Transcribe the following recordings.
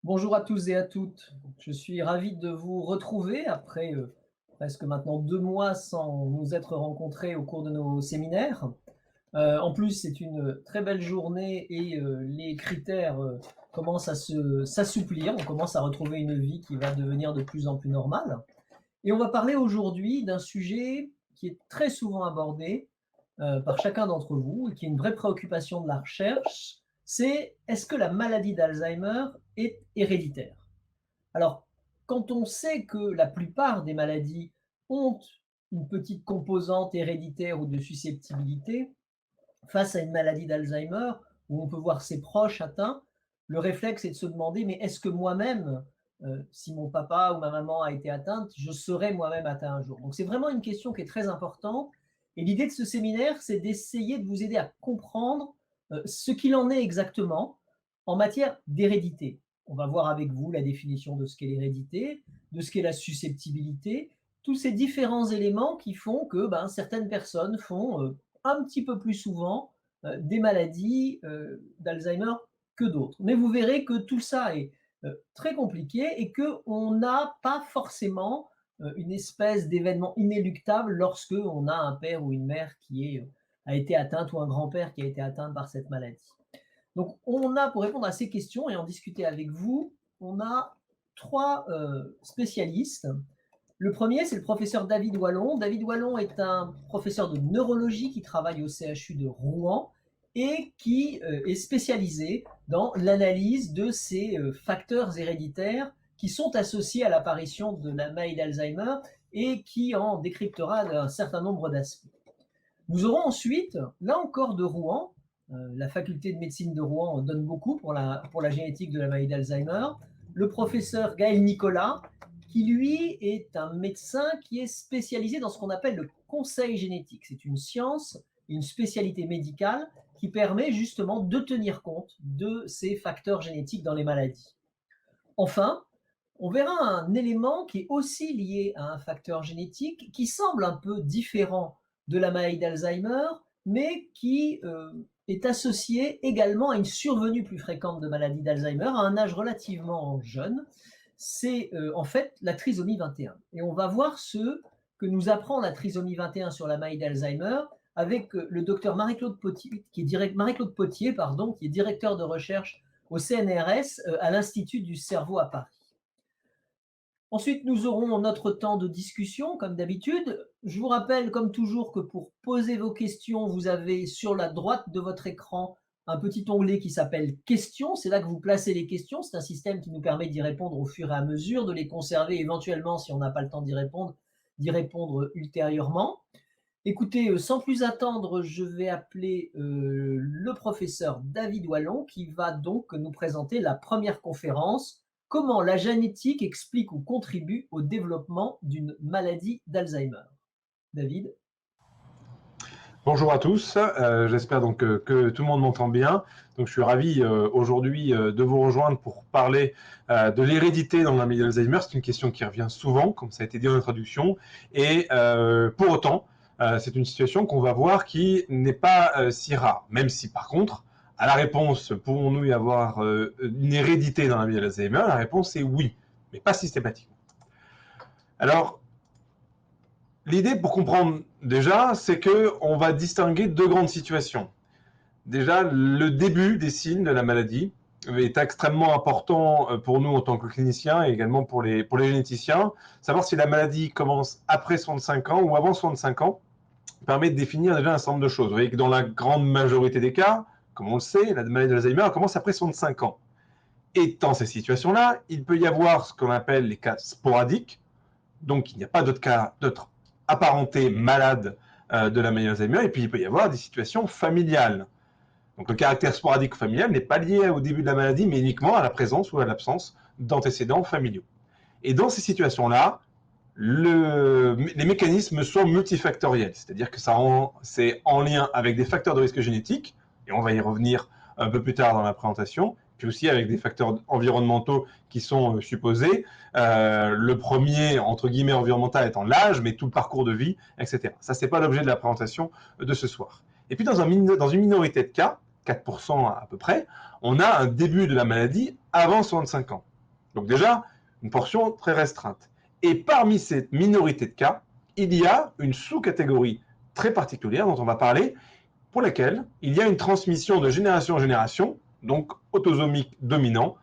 Bonjour à tous et à toutes. Je suis ravi de vous retrouver après presque maintenant 2 mois sans nous être rencontrés au cours de nos séminaires. En plus, c'est une très belle journée et les critères commencent à s'assouplir. On commence à retrouver une vie qui va devenir de plus en plus normale. Et on va parler aujourd'hui d'un sujet qui est très souvent abordé par chacun d'entre vous et qui est une vraie préoccupation de la recherche, c'est est-ce que la maladie d'Alzheimer est héréditaire? Alors, quand on sait que la plupart des maladies ont une petite composante héréditaire ou de susceptibilité, face à une maladie d'Alzheimer, où on peut voir ses proches atteints, le réflexe est de se demander, mais est-ce que moi-même, si mon papa ou ma maman a été atteinte, je serai moi-même atteint un jour? Donc c'est vraiment une question qui est très importante. Et l'idée de ce séminaire, c'est d'essayer de vous aider à comprendre ce qu'il en est exactement en matière d'hérédité. On va voir avec vous la définition de ce qu'est l'hérédité, de ce qu'est la susceptibilité, tous ces différents éléments qui font que certaines personnes font un petit peu plus souvent des maladies d'Alzheimer que d'autres. Mais vous verrez que tout ça est très compliqué et qu'on n'a pas forcément une espèce d'événement inéluctable lorsque on a un père ou une mère a été atteinte ou un grand-père qui a été atteint par cette maladie. Donc on a, pour répondre à ces questions et en discuter avec vous, on a trois spécialistes. Le premier, c'est le professeur David Wallon. David Wallon est un professeur de neurologie qui travaille au CHU de Rouen et qui est spécialisé dans l'analyse de ces facteurs héréditaires qui sont associés à l'apparition de la maladie d'Alzheimer et qui en décryptera un certain nombre d'aspects. Nous aurons ensuite, là encore de Rouen, la faculté de médecine de Rouen en donne beaucoup pour la génétique de la maladie d'Alzheimer, le professeur Gaël Nicolas, qui lui est un médecin qui est spécialisé dans ce qu'on appelle le conseil génétique. C'est une science, une spécialité médicale qui permet justement de tenir compte de ces facteurs génétiques dans les maladies. Enfin, on verra un élément qui est aussi lié à un facteur génétique qui semble un peu différent de la maladie d'Alzheimer, mais qui est associé également à une survenue plus fréquente de maladies d'Alzheimer à un âge relativement jeune. C'est en fait la trisomie 21. Et on va voir ce que nous apprend la trisomie 21 sur la maladie d'Alzheimer avec le docteur Marie-Claude Potier, qui est directeur de recherche au CNRS à l'Institut du cerveau à Paris. Ensuite, nous aurons notre temps de discussion, comme d'habitude. Je vous rappelle, comme toujours, que pour poser vos questions, vous avez sur la droite de votre écran un petit onglet qui s'appelle Questions. C'est là que vous placez les questions. C'est un système qui nous permet d'y répondre au fur et à mesure, de les conserver éventuellement, si on n'a pas le temps d'y répondre ultérieurement. Écoutez, sans plus attendre, je vais appeler le professeur David Wallon qui va donc nous présenter la première conférence. Comment la génétique explique ou contribue au développement d'une maladie d'Alzheimer? David? Bonjour à tous, j'espère donc que tout le monde m'entend bien. Donc je suis ravi aujourd'hui de vous rejoindre pour parler de l'hérédité dans la maladie d'Alzheimer. C'est une question qui revient souvent, comme ça a été dit en introduction, et pour autant, c'est une situation qu'on va voir qui n'est pas si rare, même si par contre, à la réponse, pouvons-nous y avoir une hérédité dans la maladie d'Alzheimer? La réponse est oui, mais pas systématiquement. Alors, l'idée pour comprendre déjà, c'est qu'on va distinguer deux grandes situations. Déjà, le début des signes de la maladie est extrêmement important pour nous en tant que cliniciens et également pour les généticiens. Savoir si la maladie commence après 65 ans ou avant 65 ans permet de définir déjà un certain nombre de choses. Vous voyez que dans la grande majorité des cas, comme on le sait, la maladie d'Alzheimer commence après 65 ans. Et dans ces situations-là, il peut y avoir ce qu'on appelle les cas sporadiques, donc il n'y a pas d'autres apparentés malades de la maladie d'Alzheimer, et puis il peut y avoir des situations familiales. Donc le caractère sporadique familial n'est pas lié au début de la maladie, mais uniquement à la présence ou à l'absence d'antécédents familiaux. Et dans ces situations-là, les mécanismes sont multifactoriels, c'est-à-dire que c'est en lien avec des facteurs de risque génétique, et on va y revenir un peu plus tard dans la présentation, puis aussi avec des facteurs environnementaux qui sont supposés. Le premier, entre guillemets, environnemental étant l'âge, mais tout le parcours de vie, etc. Ça, c'est pas l'objet de la présentation de ce soir. Et puis, dans une minorité de cas, 4% à peu près, on a un début de la maladie avant 65 ans. Donc déjà, une portion très restreinte. Et parmi cette minorité de cas, il y a une sous-catégorie très particulière dont on va parler, pour laquelle il y a une transmission de génération en génération, donc autosomique dominant,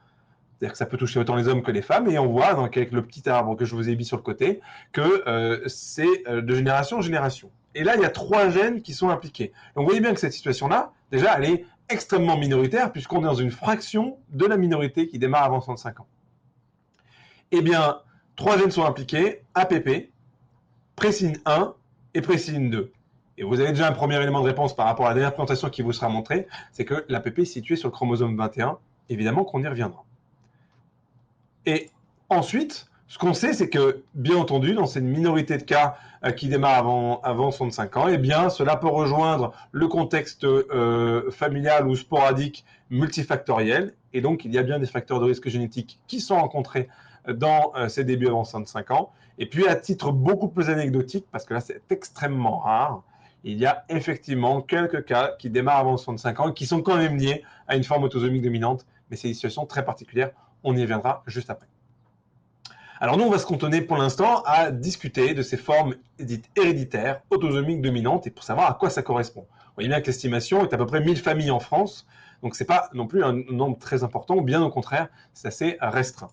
c'est-à-dire que ça peut toucher autant les hommes que les femmes, et on voit dans le petit arbre que je vous ai mis sur le côté que c'est de génération en génération. Et là, il y a 3 gènes qui sont impliqués. Donc vous voyez bien que cette situation-là, déjà, elle est extrêmement minoritaire, puisqu'on est dans une fraction de la minorité qui démarre avant 65 ans. Eh bien, 3 gènes sont impliqués, APP, précine 1 et précine 2. Et vous avez déjà un premier élément de réponse par rapport à la dernière présentation qui vous sera montrée, c'est que l'APP est située sur le chromosome 21, évidemment qu'on y reviendra. Et ensuite, ce qu'on sait, c'est que, bien entendu, dans cette minorité de cas qui démarre avant 65 ans, eh bien, cela peut rejoindre le contexte familial ou sporadique multifactoriel. Et donc, il y a bien des facteurs de risque génétique qui sont rencontrés dans ces débuts avant 65 ans. Et puis, à titre beaucoup plus anecdotique, parce que là, c'est extrêmement rare, il y a effectivement quelques cas qui démarrent avant 65 ans et qui sont quand même liés à une forme autosomique dominante. Mais c'est une situation très particulière. On y reviendra juste après. Alors nous, on va se cantonner pour l'instant à discuter de ces formes dites héréditaires, autosomiques dominantes, et pour savoir à quoi ça correspond. Vous voyez bien que l'estimation est à peu près 1000 familles en France, donc ce n'est pas non plus un nombre très important, bien au contraire, c'est assez restreint.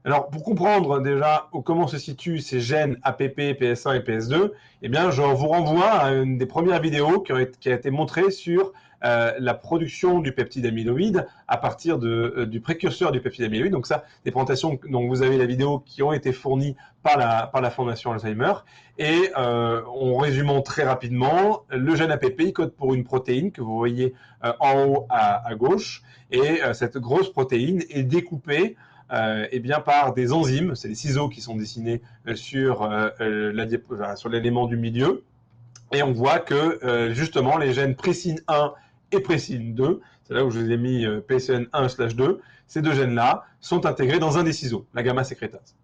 Alors, pour comprendre déjà comment se situent ces gènes APP, PS1 et PS2, eh bien, je vous renvoie à une des premières vidéos qui a été montrée sur la production du peptide amyloïde à partir du précurseur du peptide amyloïde. Donc ça, des présentations dont vous avez la vidéo qui ont été fournies par la Fondation Alzheimer. Et en résumant très rapidement, le gène APP il code pour une protéine que vous voyez en haut à gauche. Et cette grosse protéine est découpée eh bien, par des enzymes, c'est les ciseaux qui sont dessinés sur l'élément du milieu. Et on voit que justement les gènes précine 1 et précine 2, c'est là où je vous ai mis PSN1/2, ces 2 gènes-là sont intégrés dans un des ciseaux, la gamma sécrétase.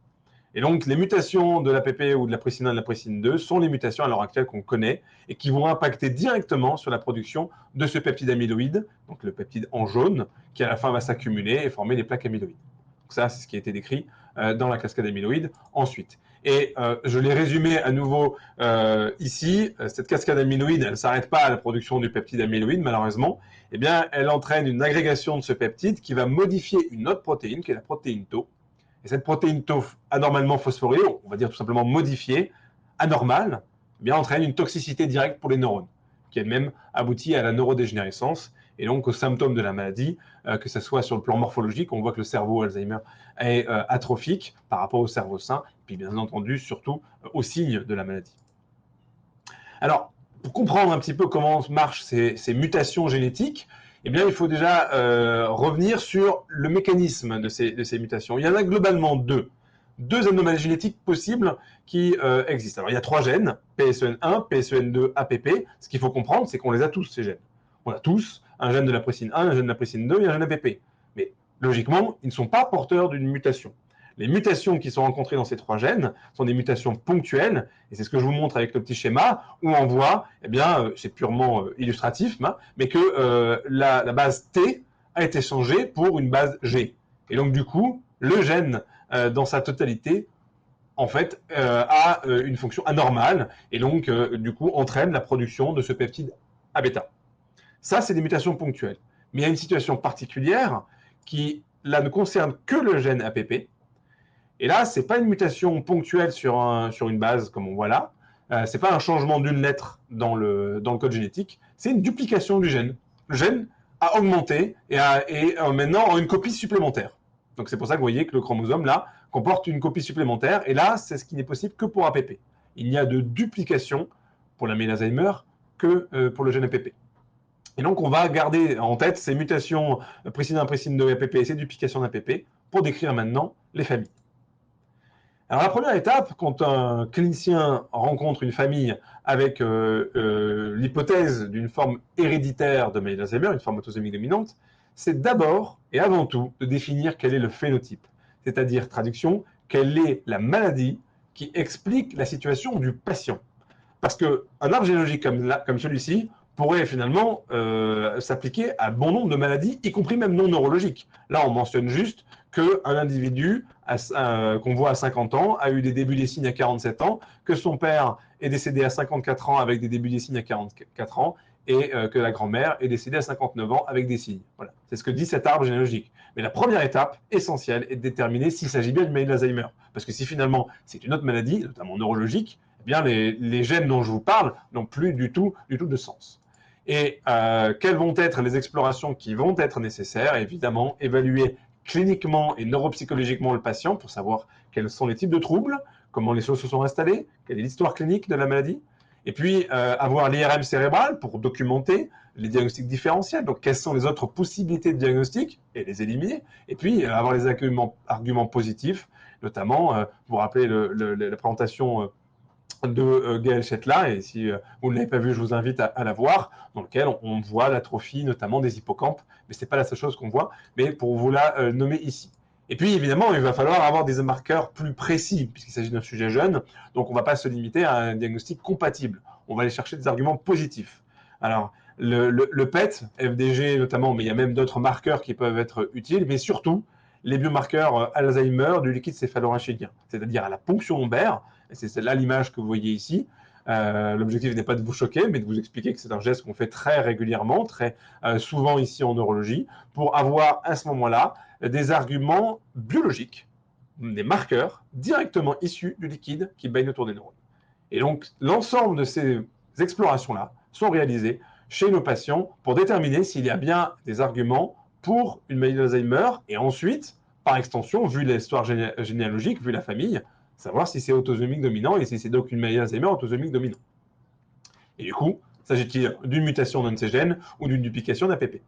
Et donc les mutations de l'APP ou de la précine 1 et de la précine 2 sont les mutations à l'heure actuelle qu'on connaît et qui vont impacter directement sur la production de ce peptide amyloïde, donc le peptide en jaune, qui à la fin va s'accumuler et former les plaques amyloïdes. Donc ça, c'est ce qui a été décrit dans la cascade amyloïde ensuite. Et je l'ai résumé à nouveau ici. Cette cascade amyloïde, elle ne s'arrête pas à la production du peptide amyloïde, malheureusement. Eh bien, elle entraîne une agrégation de ce peptide qui va modifier une autre protéine, qui est la protéine Tau. Et cette protéine Tau anormalement phosphorylée, on va dire tout simplement modifiée, anormale, eh bien, entraîne une toxicité directe pour les neurones, qui elle-même aboutit à la neurodégénérescence et donc aux symptômes de la maladie, que ce soit sur le plan morphologique, on voit que le cerveau Alzheimer est atrophique par rapport au cerveau sain, puis bien entendu surtout aux signes de la maladie. Alors, pour comprendre un petit peu comment marchent ces mutations génétiques, eh bien, il faut déjà revenir sur le mécanisme de ces mutations. Il y en a globalement deux anomalies génétiques possibles qui existent. Alors, il y a 3 gènes, PSEN1, PSEN2, APP. Ce qu'il faut comprendre, c'est qu'on les a tous, ces gènes. On a tous un gène de la précine 1, un gène de la précine 2 et un gène APP. Mais logiquement, ils ne sont pas porteurs d'une mutation. Les mutations qui sont rencontrées dans ces 3 gènes sont des mutations ponctuelles, et c'est ce que je vous montre avec le petit schéma, où on voit, eh bien, c'est purement illustratif, mais que la base T a été changée pour une base G. Et donc, du coup, le gène, dans sa totalité, en fait, a une fonction anormale, et donc, du coup, entraîne la production de ce peptide A-bêta. Ça, c'est des mutations ponctuelles. Mais il y a une situation particulière qui, là, ne concerne que le gène APP. Et là, ce n'est pas une mutation ponctuelle sur une base, comme on voit là. Ce n'est pas un changement d'une lettre dans le code génétique. C'est une duplication du gène. Le gène a augmenté et maintenant a une copie supplémentaire. Donc, c'est pour ça que vous voyez que le chromosome, là, comporte une copie supplémentaire. Et là, c'est ce qui n'est possible que pour APP. Il n'y a de duplication pour la maladie d'Alzheimer que pour le gène APP. Et donc, on va garder en tête ces mutations précine 1, précine 2 et APP et ces duplications d'APP pour décrire maintenant les familles. Alors, la première étape, quand un clinicien rencontre une famille avec l'hypothèse d'une forme héréditaire de maladie d'Alzheimer, une forme autosomique dominante, c'est d'abord et avant tout de définir quel est le phénotype, c'est-à-dire, traduction, quelle est la maladie qui explique la situation du patient. Parce qu'un arbre généalogique comme celui-ci pourrait finalement s'appliquer à bon nombre de maladies, y compris même non neurologiques. Là, on mentionne juste qu'un individu qu'on voit à 50 ans a eu des débuts des signes à 47 ans, que son père est décédé à 54 ans avec des débuts des signes à 44 ans, et que la grand-mère est décédée à 59 ans avec des signes. Voilà. C'est ce que dit cet arbre généalogique. Mais la première étape essentielle est de déterminer s'il s'agit bien d'une maladie d'Alzheimer. Parce que si finalement c'est une autre maladie, notamment neurologique, eh bien les gènes dont je vous parle n'ont plus du tout de sens. Et quelles vont être les explorations qui vont être nécessaires? Évidemment, évaluer cliniquement et neuropsychologiquement le patient pour savoir quels sont les types de troubles, comment les choses se sont installées, quelle est l'histoire clinique de la maladie. Et puis, avoir l'IRM cérébral pour documenter les diagnostics différentiels. Donc, quelles sont les autres possibilités de diagnostic et les éliminer. Et puis, avoir les arguments positifs, notamment, vous vous rappelez la présentation de Gaël Chetla, et si vous ne l'avez pas vu, je vous invite à la voir, dans lequel on voit l'atrophie notamment des hippocampes, mais ce n'est pas la seule chose qu'on voit, mais pour vous la nommer ici. Et puis évidemment, il va falloir avoir des marqueurs plus précis, puisqu'il s'agit d'un sujet jeune, donc on ne va pas se limiter à un diagnostic compatible, on va aller chercher des arguments positifs. Alors, le PET, FDG notamment, mais il y a même d'autres marqueurs qui peuvent être utiles, mais surtout les biomarqueurs Alzheimer du liquide céphalorachidien, c'est-à-dire à la ponction lombaire. C'est là l'image que vous voyez ici. L'objectif n'est pas de vous choquer, mais de vous expliquer que c'est un geste qu'on fait très régulièrement, très souvent ici en neurologie, pour avoir à ce moment-là des arguments biologiques, des marqueurs directement issus du liquide qui baigne autour des neurones. Et donc, l'ensemble de ces explorations-là sont réalisées chez nos patients pour déterminer s'il y a bien des arguments pour une maladie d'Alzheimer, et ensuite, par extension, vu l'histoire généalogique, vu la famille, savoir si c'est autosomique dominant et si c'est donc une maladie d'Alzheimer autosomique dominant. Et du coup, s'agit-il d'une mutation d'un de ces gènes ou d'une duplication d'APP?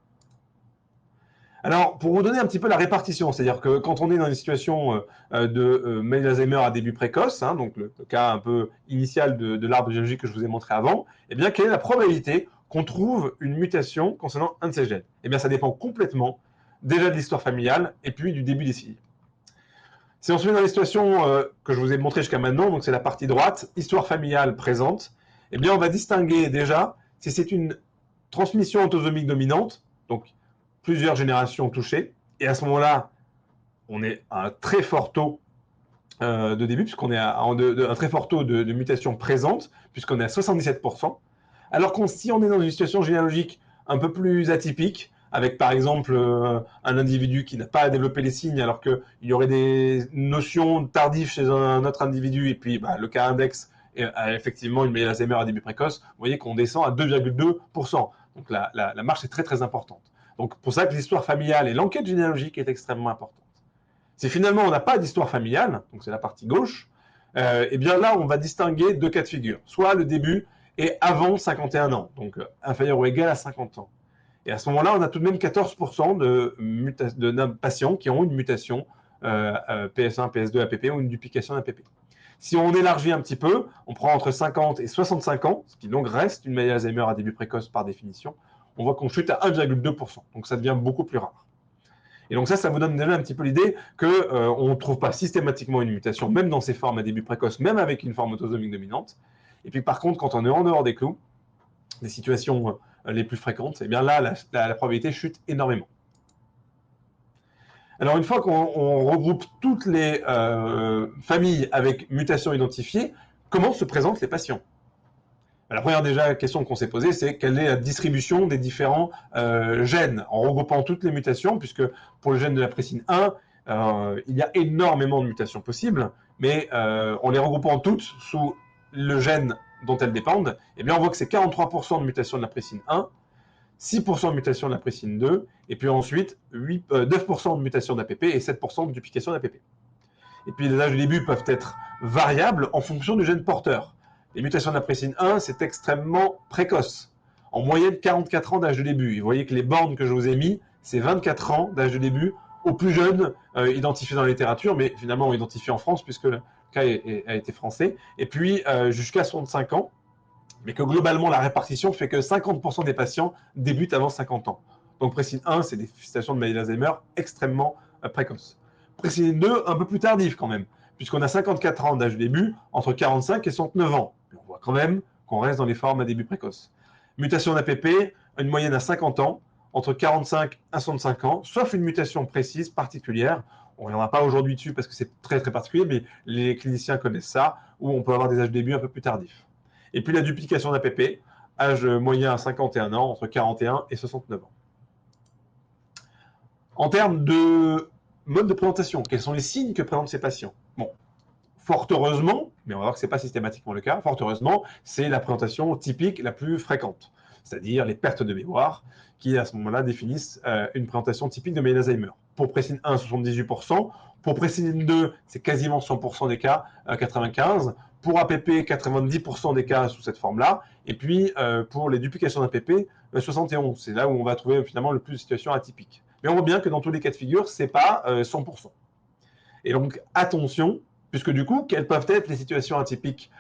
Alors, pour vous donner un petit peu la répartition, c'est-à-dire que quand on est dans une situation de maladie d'Alzheimer à début précoce, hein, donc le cas un peu initial de l'arbre généalogique que je vous ai montré avant, eh bien, quelle est la probabilité qu'on trouve une mutation concernant un de ces gènes? Eh bien, ça dépend complètement déjà de l'histoire familiale et puis du début des signes. Si on se met dans les situations que je vous ai montrées jusqu'à maintenant, donc c'est la partie droite, histoire familiale présente, eh bien on va distinguer déjà si c'est une transmission autosomique dominante, donc plusieurs générations touchées, et à ce moment-là, on est à un très fort taux de début, puisqu'on est à un très fort taux de mutation présente, puisqu'on est à 77%, alors que si on est dans une situation généalogique un peu plus atypique, avec par exemple un individu qui n'a pas développé les signes alors qu'il y aurait des notions tardives chez un autre individu, et puis le cas index a effectivement une maladie d'Alzheimer à début précoce, vous voyez qu'on descend à 2,2%. Donc la marche est très très importante. Donc pour ça que l'histoire familiale et l'enquête généalogique est extrêmement importante. Si finalement on n'a pas d'histoire familiale, donc c'est la partie gauche, et bien là on va distinguer deux cas de figure. Soit le début est avant 51 ans, donc inférieur ou égal à 50 ans. Et à ce moment-là, on a tout de même 14% de patients qui ont une mutation PS1, PS2, APP ou une duplication d'APP. Si on élargit un petit peu, on prend entre 50 et 65 ans, ce qui donc reste une maladie d'Alzheimer à début précoce par définition, on voit qu'on chute à 1,2%. Donc ça devient beaucoup plus rare. Et donc ça vous donne déjà un petit peu l'idée qu'on ne trouve pas systématiquement une mutation, même dans ces formes à début précoce, même avec une forme autosomique dominante. Et puis par contre, quand on est en dehors des clous, des situations les plus fréquentes, et bien là, la probabilité chute énormément. Alors, une fois qu'on regroupe toutes les familles avec mutations identifiées, comment se présentent les patients? La première déjà question qu'on s'est posée, c'est quelle est la distribution des différents gènes, en regroupant toutes les mutations, puisque pour le gène de la précine 1, il y a énormément de mutations possibles, mais en les regroupant toutes sous le gène dont elles dépendent, eh bien on voit que c'est 43% de mutation de la précine 1, 6% de mutation de la précine 2, et puis ensuite 9% de mutation d'APP et 7% de duplication d'APP. Et puis les âges de début peuvent être variables en fonction du gène porteur. Les mutations de la précine 1, c'est extrêmement précoce. En moyenne, 44 ans d'âge de début. Et vous voyez que les bornes que je vous ai mis, c'est 24 ans d'âge de début au plus jeune identifié dans la littérature, mais finalement identifié en France puisque le cas a été français. Et puis jusqu'à 65 ans, mais que globalement, la répartition fait que 50% des patients débutent avant 50 ans. Donc précine 1, c'est des situations de maladie d'Alzheimer extrêmement précoces. Précine 2, un peu plus tardive quand même, puisqu'on a 54 ans d'âge de début, entre 45 et 69 ans. Mais on voit quand même qu'on reste dans les formes à début précoce. Mutation d'APP, une moyenne à 50 ans, entre 45 et 65 ans, sauf une mutation précise, particulière. On ne reviendra pas aujourd'hui dessus parce que c'est très très particulier, mais les cliniciens connaissent ça, où on peut avoir des âges de début un peu plus tardifs. Et puis la duplication d'APP, âge moyen à 51 ans, entre 41 et 69 ans. En termes de mode de présentation, quels sont les signes que présentent ces patients? Bon, fort heureusement, mais on va voir que ce n'est pas systématiquement le cas, fort heureusement, c'est la présentation typique la plus fréquente, c'est-à-dire les pertes de mémoire qui, à ce moment-là, définissent une présentation typique de maladie d'Alzheimer. Pour Précine 1, 78%, pour Précine 2, c'est quasiment 100% des cas, 95%, pour APP, 90% des cas sous cette forme-là, et puis pour les duplications d'APP, 71%. C'est là où on va trouver finalement le plus de situations atypiques. Mais on voit bien que dans tous les cas de figure, ce n'est pas 100%. Et donc, attention, puisque du coup, quelles peuvent être les situations atypiques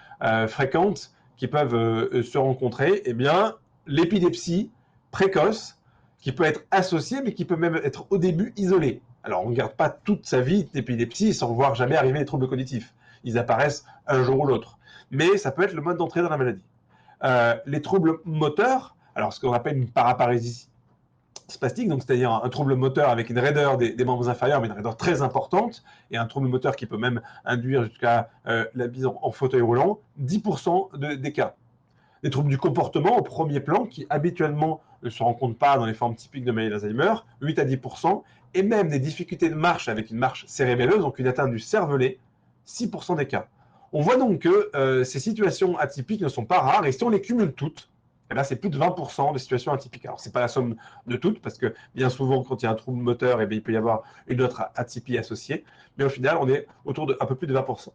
fréquentes qui peuvent se rencontrer? Eh bien, l'épilepsie précoce, qui peut être associée, mais qui peut même être au début isolée. Alors, on ne garde pas toute sa vie d'épilepsie sans voir jamais arriver les troubles cognitifs. Ils apparaissent un jour ou l'autre. Mais ça peut être le mode d'entrée dans la maladie. Les troubles moteurs, alors ce qu'on appelle une paraparésie spastique, donc c'est-à-dire un trouble moteur avec une raideur des membres inférieurs, mais une raideur très importante, et un trouble moteur qui peut même induire jusqu'à la mise en fauteuil roulant, 10% des cas. Des troubles du comportement au premier plan, qui habituellement ne se rencontrent pas dans les formes typiques de maladie d'Alzheimer, 8 à 10%, et même des difficultés de marche avec une marche cérébelleuse, donc une atteinte du cervelet, 6% des cas. On voit donc que ces situations atypiques ne sont pas rares, et si on les cumule toutes, eh bien, c'est plus de 20% de situations atypiques. Alors, ce n'est pas la somme de toutes, parce que bien souvent, quand il y a un trouble moteur, eh bien, il peut y avoir une autre atypie associée, mais au final, on est autour d'un peu plus de 20%.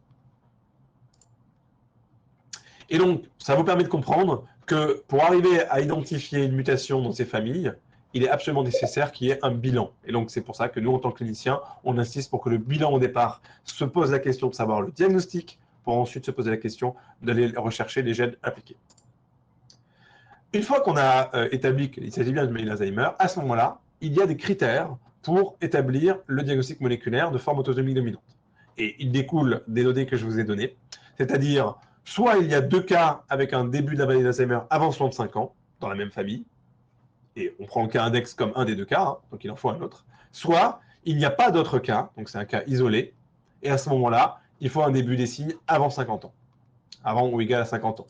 Et donc, ça vous permet de comprendre que pour arriver à identifier une mutation dans ces familles, il est absolument nécessaire qu'il y ait un bilan. Et donc, c'est pour ça que nous, en tant que cliniciens, on insiste pour que le bilan au départ se pose la question de savoir le diagnostic, pour ensuite se poser la question d'aller rechercher les gènes impliqués. Une fois qu'on a établi qu'il s'agit bien de maladie d'Alzheimer, à ce moment-là, il y a des critères pour établir le diagnostic moléculaire de forme autosomique dominante. Et il découle des données que je vous ai données, c'est-à-dire soit il y a 2 cas avec un début de la maladie d'Alzheimer avant 65 ans, dans la même famille, et on prend le cas index comme un des 2 cas, hein, donc il en faut un autre, soit il n'y a pas d'autres cas, donc c'est un cas isolé, et à ce moment-là, il faut un début des signes avant 50 ans, avant ou égal à 50 ans.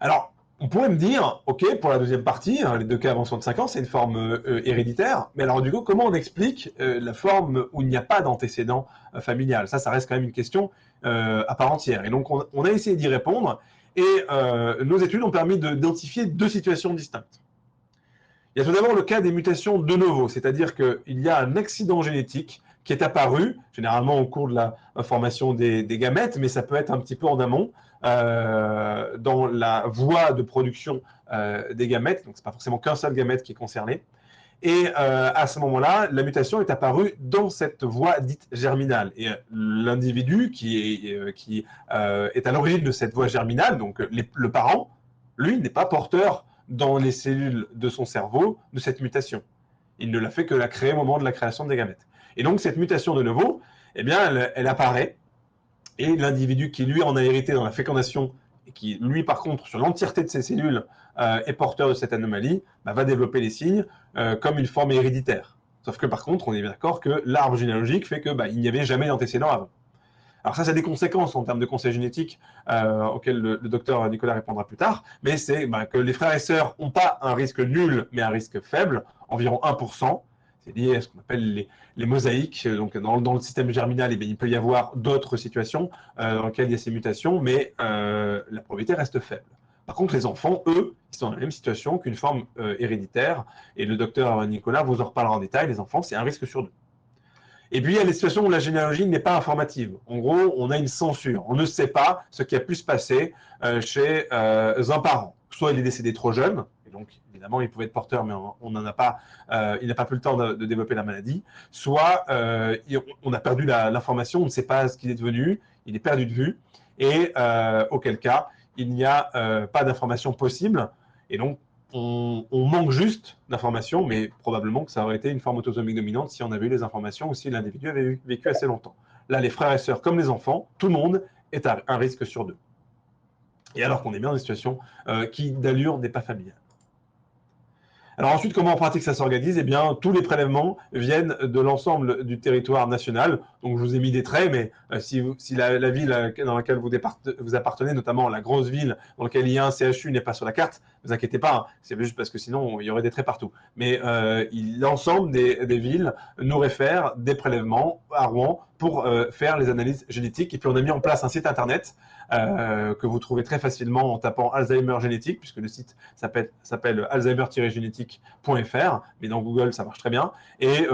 Alors, on pourrait me dire, OK, pour la deuxième partie, hein, les 2 cas avant 65 ans, c'est une forme héréditaire, mais alors du coup, comment on explique la forme où il n'y a pas d'antécédent familial? Ça reste quand même une question à part entière. Et donc, on a essayé d'y répondre, et nos études ont permis d'identifier 2 situations distinctes. Il y a tout d'abord le cas des mutations de novo, c'est-à-dire qu'il y a un accident génétique qui est apparu, généralement au cours de la formation des gamètes, mais ça peut être un petit peu en amont, dans la voie de production des gamètes, donc ce n'est pas forcément qu'un seul gamète qui est concerné. Et à ce moment-là, la mutation est apparue dans cette voie dite germinale. Et l'individu qui est à l'origine de cette voie germinale, donc le parent, lui, n'est pas porteur dans les cellules de son cerveau de cette mutation. Il ne l'a fait que la créer au moment de la création des gamètes. Et donc cette mutation de novo, eh bien, elle apparaît, et l'individu qui, lui, en a hérité dans la fécondation, et qui, lui, par contre, sur l'entièreté de ses cellules, est porteur de cette anomalie, va développer les signes comme une forme héréditaire. Sauf que, par contre, on est bien d'accord que l'arbre généalogique fait qu'il n'y avait jamais d'antécédent avant. Alors ça a des conséquences en termes de conseils génétiques auxquels le docteur Nicolas répondra plus tard, mais c'est que les frères et sœurs n'ont pas un risque nul, mais un risque faible, environ 1%. C'est lié à ce qu'on appelle les mosaïques. Donc dans le système germinal, il peut y avoir d'autres situations dans lesquelles il y a ces mutations, mais la probabilité reste faible. Par contre, les enfants, eux, ils sont dans la même situation qu'une forme héréditaire, et le docteur Nicolas vous en reparlera en détail. Les enfants, c'est un risque sur 2. Et puis, il y a les situations où la généalogie n'est pas informative. En gros, on a une censure. On ne sait pas ce qui a pu se passer chez un parent. Soit il est décédé trop jeune, et donc évidemment, il pouvait être porteur, mais il n'a pas pu le temps de développer la maladie. Soit on a perdu l'information, on ne sait pas ce qu'il est devenu, il est perdu de vue, et auquel cas, il n'y a pas d'information possible. Et donc, on manque juste d'informations, mais probablement que ça aurait été une forme autosomique dominante si on avait eu les informations ou si l'individu avait vécu assez longtemps. Là, les frères et sœurs, comme les enfants, tout le monde est à un risque sur 2. Et alors qu'on est bien dans une situation qui, d'allure, n'est pas familiale. Alors ensuite, comment en pratique ça s'organise? Eh bien, tous les prélèvements viennent de l'ensemble du territoire national. Donc, je vous ai mis des traits, mais si la ville dans laquelle vous appartenez, notamment la grosse ville dans laquelle il y a un CHU, n'est pas sur la carte, ne vous inquiétez pas, hein, c'est juste parce que sinon, il y aurait des traits partout. Mais l'ensemble des villes nous réfèrent des prélèvements à Rouen pour faire les analyses génétiques. Et puis, on a mis en place un site internet que vous trouvez très facilement en tapant Alzheimer génétique, puisque le site s'appelle alzheimer-génétique.fr, mais dans Google, ça marche très bien. Et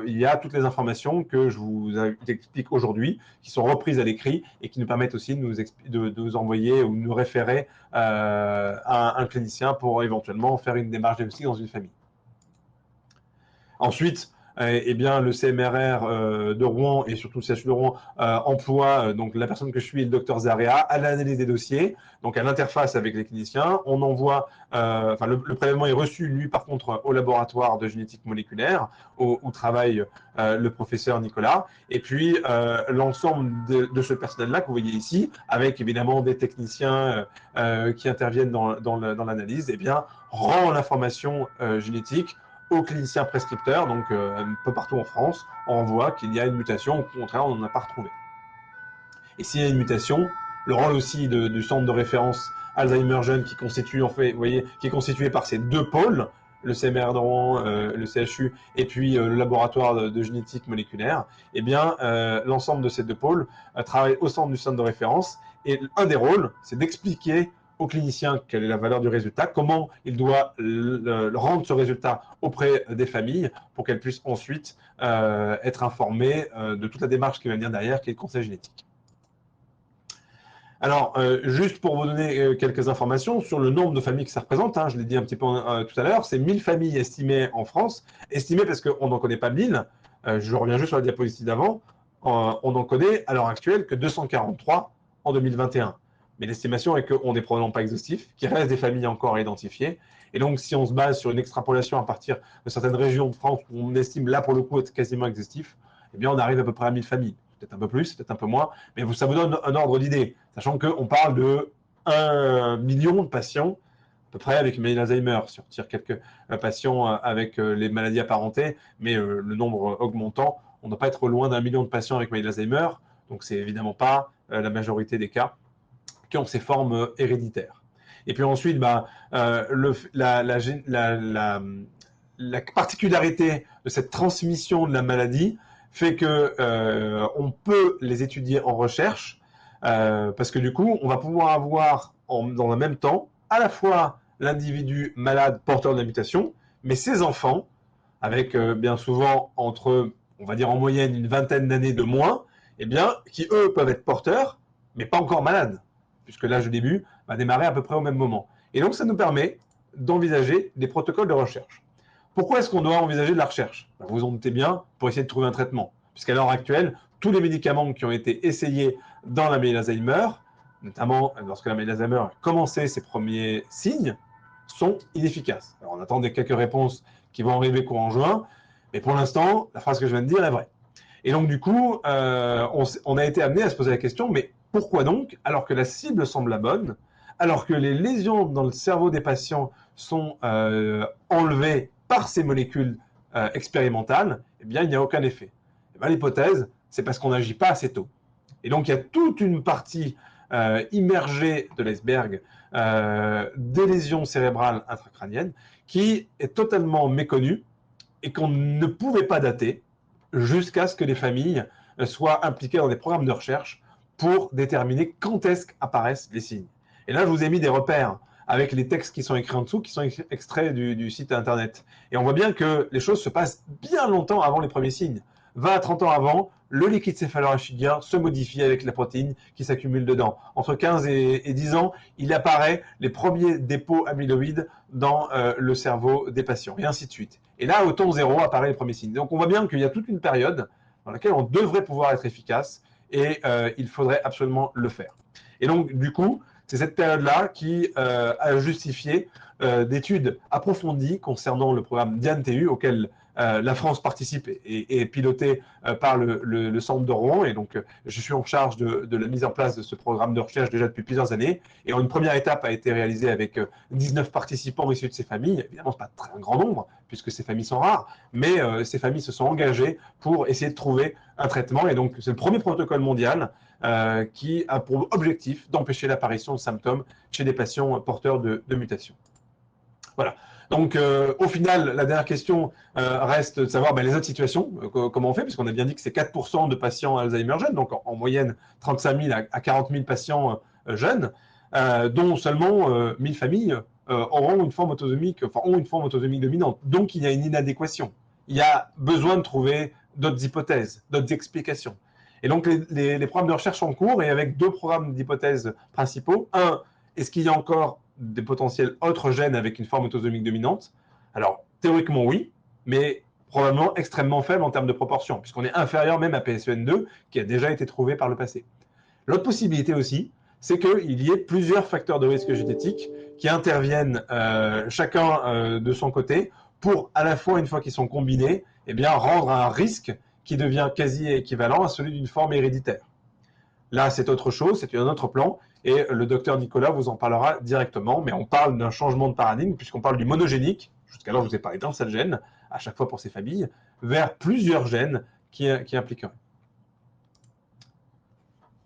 il y a toutes les informations que je vous explique aujourd'hui, qui sont reprises à l'écrit et qui nous permettent aussi de nous envoyer ou nous référer à un clinicien pour éventuellement faire une démarche diagnostique dans une famille. Ensuite, eh bien, le CMRR de Rouen et surtout le CHU de Rouen emploie donc la personne que je suis, le docteur Zarea, à l'analyse des dossiers, donc à l'interface avec les cliniciens. On envoie, le prélèvement est reçu, lui, par contre, au laboratoire de génétique moléculaire où travaille le professeur Nicolas. Et puis, l'ensemble de ce personnel-là que vous voyez ici, avec évidemment des techniciens qui interviennent dans l'analyse, eh bien, rend l'information génétique aux cliniciens prescripteurs, donc un peu partout en France, on voit qu'il y a une mutation, au contraire, on n'en a pas retrouvé. Et s'il y a une mutation, le rôle aussi du centre de référence Alzheimer Jeune, qui constitue, en fait, vous voyez, qui est constitué par ces deux pôles, le CMR de Rouen, le CHU, et puis le laboratoire de génétique moléculaire, eh bien, l'ensemble de ces deux pôles travaille au centre du centre de référence, et un des rôles, c'est d'expliquer au clinicien quelle est la valeur du résultat, comment il doit rendre ce résultat auprès des familles pour qu'elles puissent ensuite être informées de toute la démarche qui va venir derrière, qui est le conseil génétique. Alors, juste pour vous donner quelques informations sur le nombre de familles que ça représente, hein, je l'ai dit un petit peu tout à l'heure, c'est 1000 familles estimées en France, estimées parce qu'on n'en connaît pas 1000, je reviens juste sur la diapositive d'avant, on n'en connaît à l'heure actuelle que 243 en 2021. Mais l'estimation est qu'on n'est probablement pas exhaustif, qu'il reste des familles encore à identifier. Et donc, si on se base sur une extrapolation à partir de certaines régions de France où on estime là, pour le coup, être quasiment exhaustif, eh bien, on arrive à peu près à 1000 familles. Peut-être un peu plus, peut-être un peu moins, mais ça vous donne un ordre d'idée, sachant qu'on parle de 1 million de patients, à peu près, avec une maladie d'Alzheimer. Si on retire quelques patients avec les maladies apparentées, mais le nombre augmentant, on ne doit pas être loin d'1 million de patients avec maladie d'Alzheimer, donc c'est évidemment pas la majorité des cas qui ont ces formes héréditaires. Et puis ensuite, la particularité de cette transmission de la maladie fait que on peut les étudier en recherche parce que du coup, on va pouvoir avoir dans le même temps à la fois l'individu malade porteur de la mutation, mais ses enfants, avec bien souvent entre, on va dire en moyenne, une vingtaine d'années de moins, eh bien, qui eux peuvent être porteurs, mais pas encore malades, puisque l'âge de début va démarrer à peu près au même moment. Et donc, ça nous permet d'envisager des protocoles de recherche. Pourquoi est-ce qu'on doit envisager de la recherche? Vous vous en doutez bien, pour essayer de trouver un traitement. Puisqu'à l'heure actuelle, tous les médicaments qui ont été essayés dans la maladie d'Alzheimer, notamment lorsque la maladie d'Alzheimer a commencé ses premiers signes, sont inefficaces. Alors, on attend des quelques réponses qui vont arriver courant juin, mais pour l'instant, la phrase que je viens de dire est vraie. Et donc, du coup, on a été amené à se poser la question, mais pourquoi donc, alors que la cible semble la bonne, alors que les lésions dans le cerveau des patients sont enlevées par ces molécules expérimentales, eh bien, il n'y a aucun effet. L'hypothèse, c'est parce qu'on n'agit pas assez tôt. Et donc, il y a toute une partie immergée de l'iceberg des lésions cérébrales intracrâniennes qui est totalement méconnue et qu'on ne pouvait pas dater jusqu'à ce que les familles soient impliquées dans des programmes de recherche pour déterminer quand est-ce qu'apparaissent les signes. Et là, je vous ai mis des repères avec les textes qui sont écrits en dessous, qui sont extraits du site internet. Et on voit bien que les choses se passent bien longtemps avant les premiers signes. 20 à 30 ans avant, le liquide céphalorachidien se modifie avec la protéine qui s'accumule dedans. Entre 15 et 10 ans, il apparaît les premiers dépôts amyloïdes dans le cerveau des patients, et ainsi de suite. Et là, au temps zéro, apparaît les premiers signes. Donc on voit bien qu'il y a toute une période dans laquelle on devrait pouvoir être efficace, et il faudrait absolument le faire. Et donc, du coup, c'est cette période-là qui a justifié d'études approfondies concernant le programme DIAN-TU, auquel la France participe et est pilotée par le centre de Rouen. Et donc, je suis en charge de la mise en place de ce programme de recherche déjà depuis plusieurs années. Et une première étape a été réalisée avec 19 participants issus de ces familles. Évidemment, ce n'est pas un grand nombre, puisque ces familles sont rares, mais ces familles se sont engagées pour essayer de trouver un traitement. Et donc, c'est le premier protocole mondial qui a pour objectif d'empêcher l'apparition de symptômes chez des patients porteurs de mutations. Voilà. Donc, au final, la dernière question reste de savoir les autres situations, comment on fait, puisqu'on a bien dit que c'est 4% de patients Alzheimer jeunes, donc en moyenne 35 000 à 40 000 patients jeunes, dont seulement 1000 familles auront une forme autosomique, ont une forme autosomique dominante. Donc, il y a une inadéquation. Il y a besoin de trouver d'autres hypothèses, d'autres explications. Et donc, les programmes de recherche sont en cours et avec deux programmes d'hypothèses principaux. Un, est-ce qu'il y a encore des potentiels autres gènes avec une forme autosomique dominante? Alors, théoriquement, oui, mais probablement extrêmement faible en termes de proportion, puisqu'on est inférieur même à PSEN2, qui a déjà été trouvé par le passé. L'autre possibilité aussi, c'est qu'il y ait plusieurs facteurs de risque génétique qui interviennent chacun de son côté pour, à la fois, une fois qu'ils sont combinés, rendre un risque qui devient quasi équivalent à celui d'une forme héréditaire. Là, c'est autre chose, c'est un autre plan, et le docteur Nicolas vous en parlera directement, mais on parle d'un changement de paradigme, puisqu'on parle du monogénique, jusqu'alors je vous ai parlé d'un seul gène, à chaque fois pour ces familles, vers plusieurs gènes qui impliqueraient.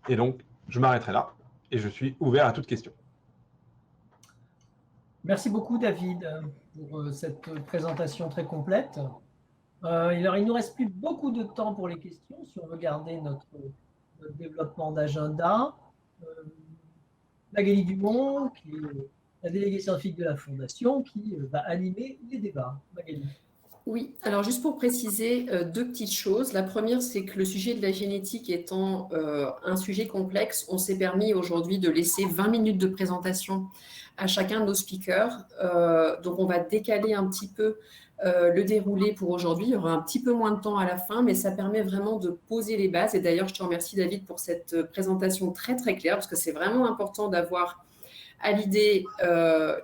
Et donc, je m'arrêterai là, et je suis ouvert à toute question. Merci beaucoup, David, pour cette présentation très complète. Alors, il ne nous reste plus beaucoup de temps pour les questions, si on veut garder notre développement d'agenda. Magali Dumont, qui est la déléguée scientifique de la Fondation, qui va animer les débats. Magali. Oui, alors juste pour préciser deux petites choses. La première, c'est que le sujet de la génétique étant un sujet complexe, on s'est permis aujourd'hui de laisser 20 minutes de présentation à chacun de nos speakers. Donc, on va décaler un petit peu le déroulé pour aujourd'hui. Il y aura un petit peu moins de temps à la fin, mais ça permet vraiment de poser les bases. Et d'ailleurs, je te remercie, David, pour cette présentation très, très claire, parce que c'est vraiment important d'avoir à l'idée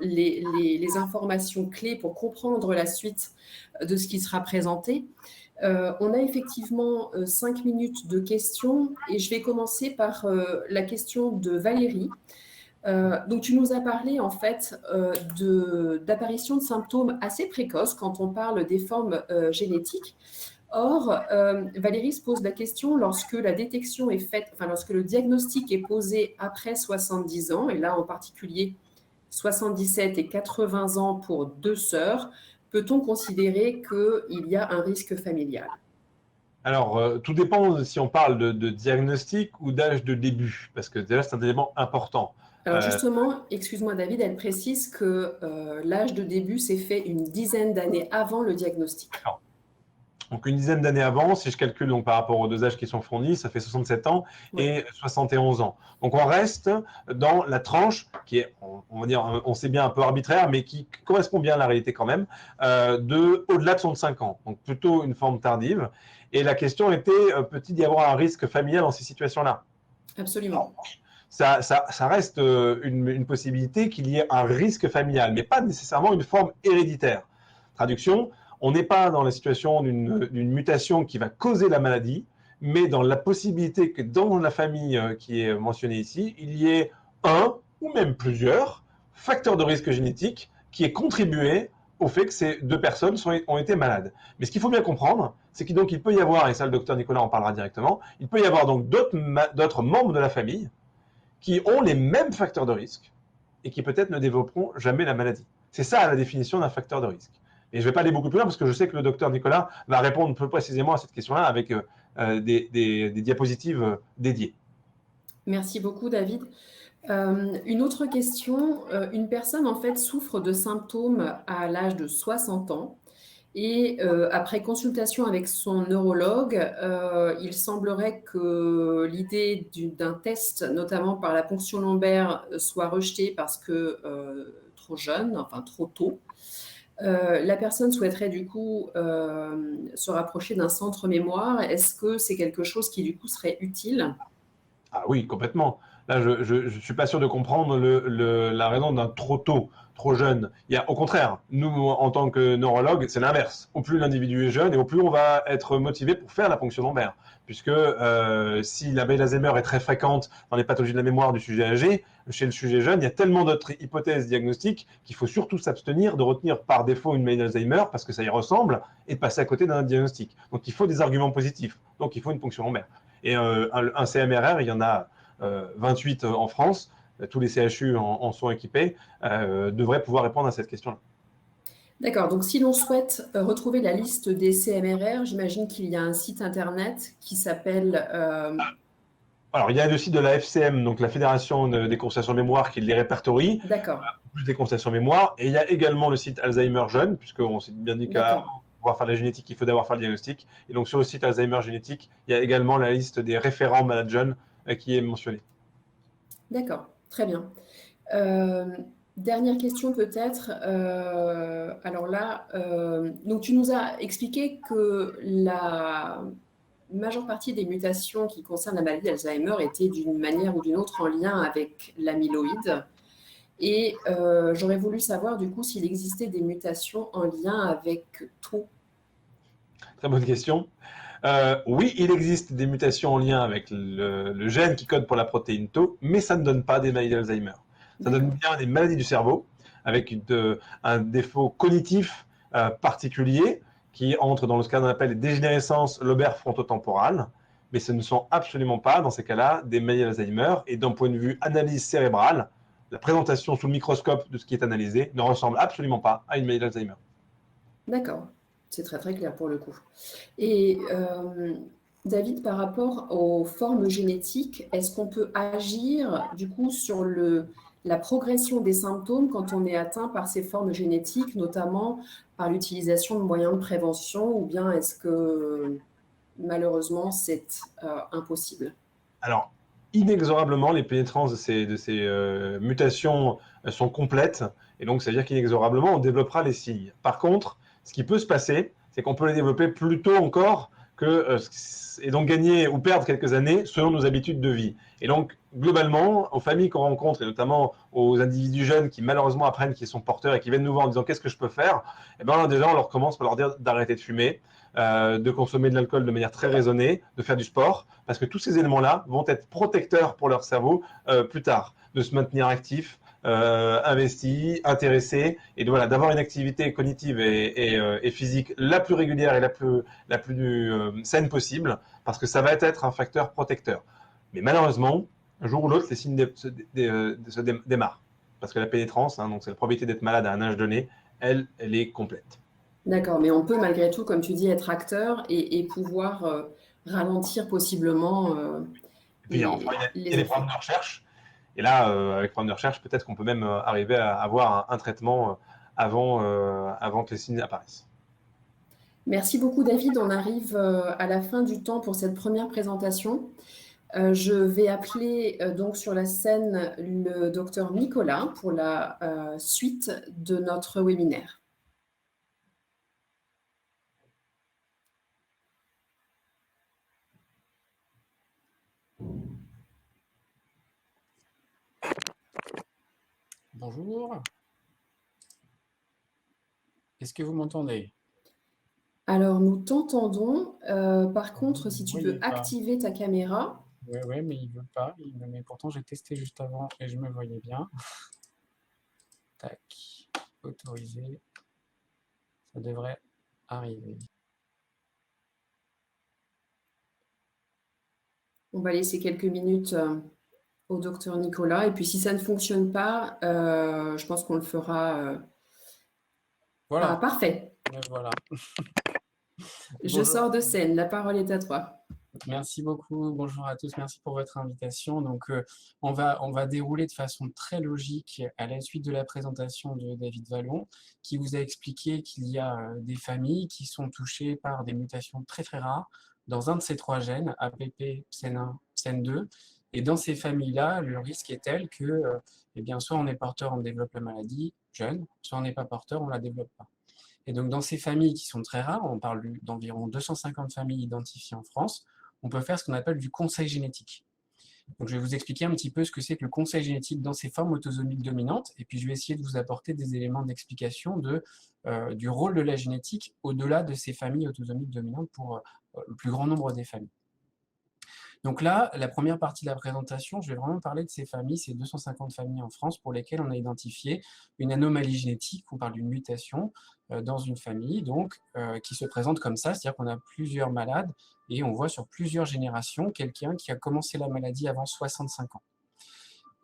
les informations clés pour comprendre la suite de ce qui sera présenté. On a effectivement 5 minutes de questions et je vais commencer par la question de Valérie. Donc, tu nous as parlé en fait d'apparition de symptômes assez précoces quand on parle des formes génétiques. Or, Valérie se pose la question lorsque la détection est faite, lorsque le diagnostic est posé après 70 ans, et là en particulier 77 et 80 ans pour deux sœurs, peut-on considérer qu'il y a un risque familial? Alors, tout dépend si on parle de diagnostic ou d'âge de début, parce que déjà, c'est un élément important. Alors justement, excuse-moi David, elle précise que l'âge de début s'est fait une dizaine d'années avant le diagnostic. D'accord. Donc, une dizaine d'années avant, si je calcule donc, par rapport aux deux âges qui sont fournis, ça fait 67 ans et 71 ans. Donc, on reste dans la tranche qui est, on va dire, on sait bien un peu arbitraire, mais qui correspond bien à la réalité quand même, au-delà de 65 ans. Donc, plutôt une forme tardive. Et la question était, peut-il y avoir un risque familial dans ces situations-là? Absolument. Ça reste une possibilité qu'il y ait un risque familial, mais pas nécessairement une forme héréditaire. Traduction, on n'est pas dans la situation d'une mutation qui va causer la maladie, mais dans la possibilité que dans la famille qui est mentionnée ici, il y ait un ou même plusieurs facteurs de risque génétique qui aient contribué au fait que ces deux personnes ont été malades. Mais ce qu'il faut bien comprendre, c'est qu'il peut y avoir, et ça le docteur Nicolas en parlera directement, il peut y avoir donc d'autres membres de la famille qui ont les mêmes facteurs de risque et qui peut-être ne développeront jamais la maladie. C'est ça la définition d'un facteur de risque. Et je ne vais pas aller beaucoup plus loin parce que je sais que le docteur Nicolas va répondre plus précisément à cette question-là avec des diapositives dédiées. Merci beaucoup, David. Une autre question. Une personne, en fait, souffre de symptômes à l'âge de 60 ans. Et après consultation avec son neurologue, il semblerait que l'idée d'un test, notamment par la ponction lombaire, soit rejetée parce que trop jeune, enfin trop tôt. La personne souhaiterait du coup se rapprocher d'un centre mémoire. Est-ce que c'est quelque chose qui du coup serait utile? Ah oui, complètement. Là, je ne suis pas sûr de comprendre la raison d'un trop tôt. trop jeune. Au contraire, nous, en tant que neurologues, c'est l'inverse. Au plus l'individu est jeune et au plus on va être motivé pour faire la ponction lombaire. Puisque si la maladie d'Alzheimer est très fréquente dans les pathologies de la mémoire du sujet âgé, chez le sujet jeune, il y a tellement d'autres hypothèses diagnostiques qu'il faut surtout s'abstenir de retenir par défaut une maladie d'Alzheimer parce que ça y ressemble et de passer à côté d'un diagnostic. Donc il faut des arguments positifs. Donc il faut une ponction lombaire. Et un CMRR, il y en a 28 en France. Tous les CHU en sont équipés, devraient pouvoir répondre à cette question-là. D'accord, donc si l'on souhaite retrouver la liste des CMRR, j'imagine qu'il y a un site internet qui s'appelle… Alors, il y a le site de la FCM, donc la Fédération des consultations mémoire, qui les répertorie, D'accord, plus des consultations mémoire, et il y a également le site Alzheimer Jeune, puisqu'on s'est bien dit qu'à pouvoir faire la génétique, il faut d'abord faire le diagnostic. Et donc, sur le site Alzheimer Génétique, il y a également la liste des référents malades jeunes qui est mentionnée. d'accord, très bien. Dernière question peut-être. Alors là, donc tu nous as expliqué que la majeure partie des mutations qui concernent la maladie d'Alzheimer étaient d'une manière ou d'une autre en lien avec l'amyloïde. Et j'aurais voulu savoir du coup s'il existait des mutations en lien avec tout. Très bonne question. Oui, il existe des mutations en lien avec le gène qui code pour la protéine Tau, mais ça ne donne pas des maladies d'Alzheimer. Ça donne bien des maladies du cerveau, avec un défaut cognitif particulier qui entre dans ce qu'on appelle les dégénérescences lobaires frontotemporales, mais ce ne sont absolument pas, dans ces cas-là, des maladies d'Alzheimer. Et d'un point de vue analyse cérébrale, la présentation sous le microscope de ce qui est analysé ne ressemble absolument pas à une maladie d'Alzheimer. D'accord, c'est très très clair pour le coup. Et David, par rapport aux formes génétiques, est-ce qu'on peut agir du coup sur la progression des symptômes quand on est atteint par ces formes génétiques, notamment par l'utilisation de moyens de prévention, ou bien est-ce que malheureusement c'est impossible? Alors, inexorablement, les pénétrances de ces mutations sont complètes, et donc ça veut dire qu'inexorablement, on développera les signes. Par contre, ce qui peut se passer, c'est qu'on peut les développer plus tôt encore et donc gagner ou perdre quelques années selon nos habitudes de vie. Et donc, globalement, aux familles qu'on rencontre, et notamment aux individus jeunes qui malheureusement apprennent qu'ils sont porteurs et qui viennent nous voir en disant qu'est-ce que je peux faire, eh ben, déjà, on leur commence par leur dire d'arrêter de fumer, de consommer de l'alcool de manière très raisonnée, de faire du sport, parce que tous ces éléments-là vont être protecteurs pour leur cerveau plus tard, de se maintenir actif, investi, intéressé, et voilà, d'avoir une activité cognitive et physique la plus régulière et la plus saine possible, parce que ça va être un facteur protecteur. Mais malheureusement, un jour ou l'autre, les signes se démarrent, parce que la pénétrance, donc c'est la probabilité d'être malade à un âge donné, elle est complète. D'accord, mais on peut malgré tout, comme tu dis, être acteur et pouvoir ralentir possiblement Et puis, enfin, il y a des programmes de recherche. Et là, avec programme de recherche, peut-être qu'on peut même arriver à avoir un traitement avant que les signes apparaissent. Merci beaucoup, David. On arrive à la fin du temps pour cette première présentation. Je vais appeler donc sur la scène le docteur Nicolas pour la suite de notre webinaire. Bonjour. Est-ce que vous m'entendez? Alors, nous t'entendons. Par contre, si tu peux activer ta caméra. Oui, mais il ne veut pas. Mais pourtant, j'ai testé juste avant et je me voyais bien. Tac. Autoriser. Ça devrait arriver. On va laisser quelques minutes au docteur Nicolas. Et puis, si ça ne fonctionne pas, je pense qu'on le fera. Voilà. Ah, parfait. Voilà. Je sors de scène. La parole est à toi. Merci beaucoup. Bonjour à tous. Merci pour votre invitation. Donc, on va dérouler de façon très logique à la suite de la présentation de David Vallon, qui vous a expliqué qu'il y a des familles qui sont touchées par des mutations très très rares dans un de ces trois gènes, APP, PSEN1, PSEN2. Et dans ces familles-là, le risque est tel que, eh bien, soit on est porteur, on développe la maladie jeune, soit on n'est pas porteur, on ne la développe pas. Et donc, dans ces familles qui sont très rares, on parle d'environ 250 familles identifiées en France, on peut faire ce qu'on appelle du conseil génétique. Donc, je vais vous expliquer un petit peu ce que c'est que le conseil génétique dans ces formes autosomiques dominantes, et puis je vais essayer de vous apporter des éléments d'explication du rôle de la génétique au-delà de ces familles autosomiques dominantes pour le plus grand nombre des familles. Donc là, la première partie de la présentation, je vais vraiment parler de ces familles, ces 250 familles en France pour lesquelles on a identifié une anomalie génétique, on parle d'une mutation dans une famille, donc qui se présente comme ça, c'est-à-dire qu'on a plusieurs malades et on voit sur plusieurs générations quelqu'un qui a commencé la maladie avant 65 ans.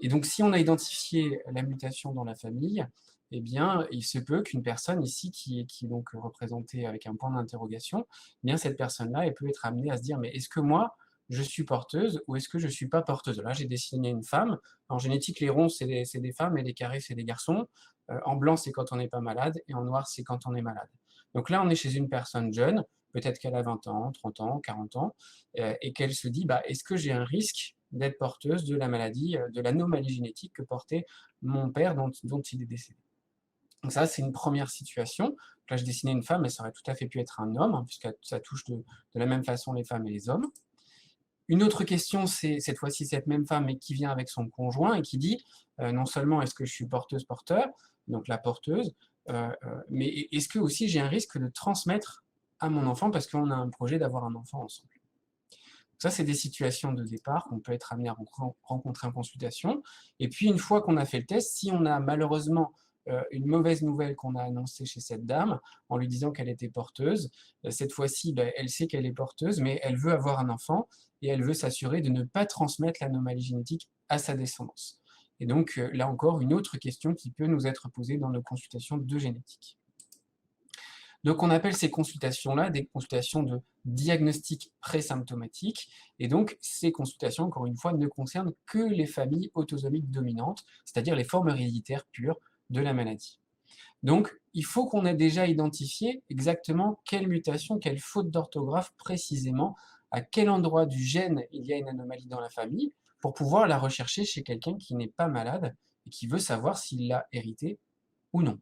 Et donc si on a identifié la mutation dans la famille, eh bien, il se peut qu'une personne ici qui est donc représentée avec un point d'interrogation, eh bien cette personne-là, elle peut être amenée à se dire, mais est-ce que moi, je suis porteuse ou est-ce que je ne suis pas porteuse? Là, j'ai dessiné une femme. En génétique, les ronds, c'est des femmes et les carrés, c'est des garçons. En blanc, c'est quand on n'est pas malade et en noir, c'est quand on est malade. Donc là, on est chez une personne jeune, peut-être qu'elle a 20 ans, 30 ans, 40 ans, et qu'elle se dit, bah, est-ce que j'ai un risque d'être porteuse de la maladie, de l'anomalie génétique que portait mon père dont il est décédé? Donc ça, c'est une première situation. Là, je dessinais une femme, mais ça aurait tout à fait pu être un homme, hein, puisque ça touche de la même façon les femmes et les hommes. Une autre question, c'est cette fois-ci cette même femme, mais qui vient avec son conjoint et qui dit non seulement est-ce que je suis porteuse-porteur, donc la porteuse, mais est-ce que aussi j'ai un risque de transmettre à mon enfant parce qu'on a un projet d'avoir un enfant ensemble. Ça, c'est des situations de départ qu'on peut être amené à rencontrer en consultation. Et puis, une fois qu'on a fait le test, si on a malheureusement une mauvaise nouvelle qu'on a annoncée chez cette dame en lui disant qu'elle était porteuse, cette fois-ci, elle sait qu'elle est porteuse, mais elle veut avoir un enfant et elle veut s'assurer de ne pas transmettre l'anomalie génétique à sa descendance. Et donc, là encore, une autre question qui peut nous être posée dans nos consultations de génétique. Donc, on appelle ces consultations-là des consultations de diagnostic présymptomatique. Et donc, ces consultations, encore une fois, ne concernent que les familles autosomiques dominantes, c'est-à-dire les formes héréditaires pures de la maladie. Donc, il faut qu'on ait déjà identifié exactement quelle mutation, quelle faute d'orthographe précisément, à quel endroit du gène il y a une anomalie dans la famille, pour pouvoir la rechercher chez quelqu'un qui n'est pas malade et qui veut savoir s'il l'a hérité ou non.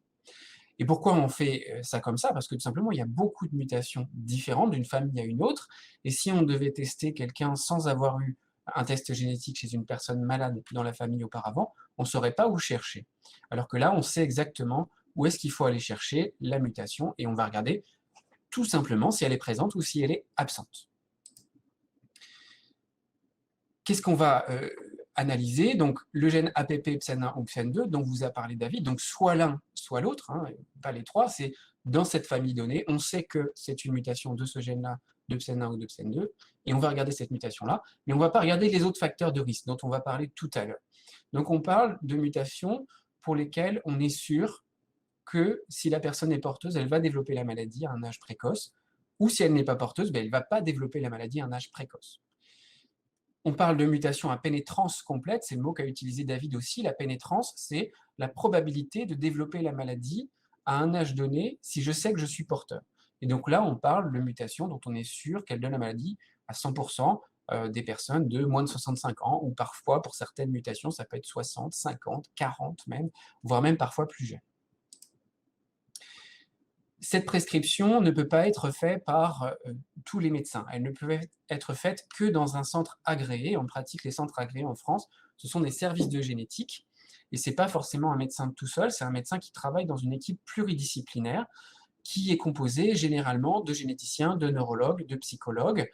Et pourquoi on fait ça comme ça? Parce que tout simplement, il y a beaucoup de mutations différentes d'une famille à une autre. Et si on devait tester quelqu'un sans avoir eu un test génétique chez une personne malade dans la famille auparavant, on ne saurait pas où chercher. Alors que là, on sait exactement où est-ce qu'il faut aller chercher la mutation et on va regarder tout simplement si elle est présente ou si elle est absente. Qu'est-ce qu'on va analyser? Donc, le gène APP PSEN1 ou PSEN2 dont vous a parlé David, donc soit l'un, soit l'autre, hein, pas les trois, c'est dans cette famille donnée, on sait que c'est une mutation de ce gène-là, de PSEN1 ou de PSEN2, et on va regarder cette mutation-là, mais on ne va pas regarder les autres facteurs de risque dont on va parler tout à l'heure. Donc, on parle de mutations pour lesquelles on est sûr que si la personne est porteuse, elle va développer la maladie à un âge précoce, ou si elle n'est pas porteuse, elle ne va pas développer la maladie à un âge précoce. On parle de mutation à pénétrance complète, c'est le mot qu'a utilisé David aussi. La pénétrance, c'est la probabilité de développer la maladie à un âge donné si je sais que je suis porteur. Et donc là, on parle de mutation dont on est sûr qu'elle donne la maladie à 100% des personnes de moins de 65 ans, ou parfois, pour certaines mutations, ça peut être 60, 50, 40 même, voire même parfois plus jeune. Cette prescription ne peut pas être faite par tous les médecins. Elle ne peut être faite que dans un centre agréé. En pratique, les centres agréés en France, ce sont des services de génétique. Et ce n'est pas forcément un médecin tout seul, c'est un médecin qui travaille dans une équipe pluridisciplinaire qui est composée généralement de généticiens, de neurologues, de psychologues,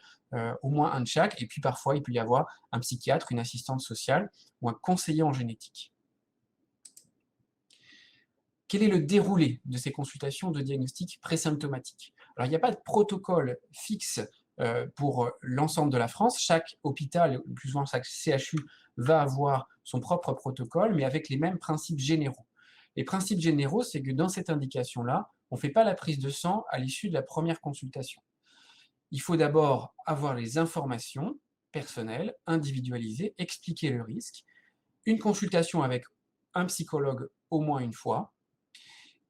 au moins un de chaque. Et puis parfois, il peut y avoir un psychiatre, une assistante sociale ou un conseiller en génétique. Quel est le déroulé de ces consultations de diagnostic présymptomatique? Alors, il n'y a pas de protocole fixe pour l'ensemble de la France. Chaque hôpital, plus souvent chaque CHU, va avoir son propre protocole, mais avec les mêmes principes généraux. Les principes généraux, c'est que dans cette indication-là, on ne fait pas la prise de sang à l'issue de la première consultation. Il faut d'abord avoir les informations personnelles, individualisées, expliquer le risque, une consultation avec un psychologue au moins une fois.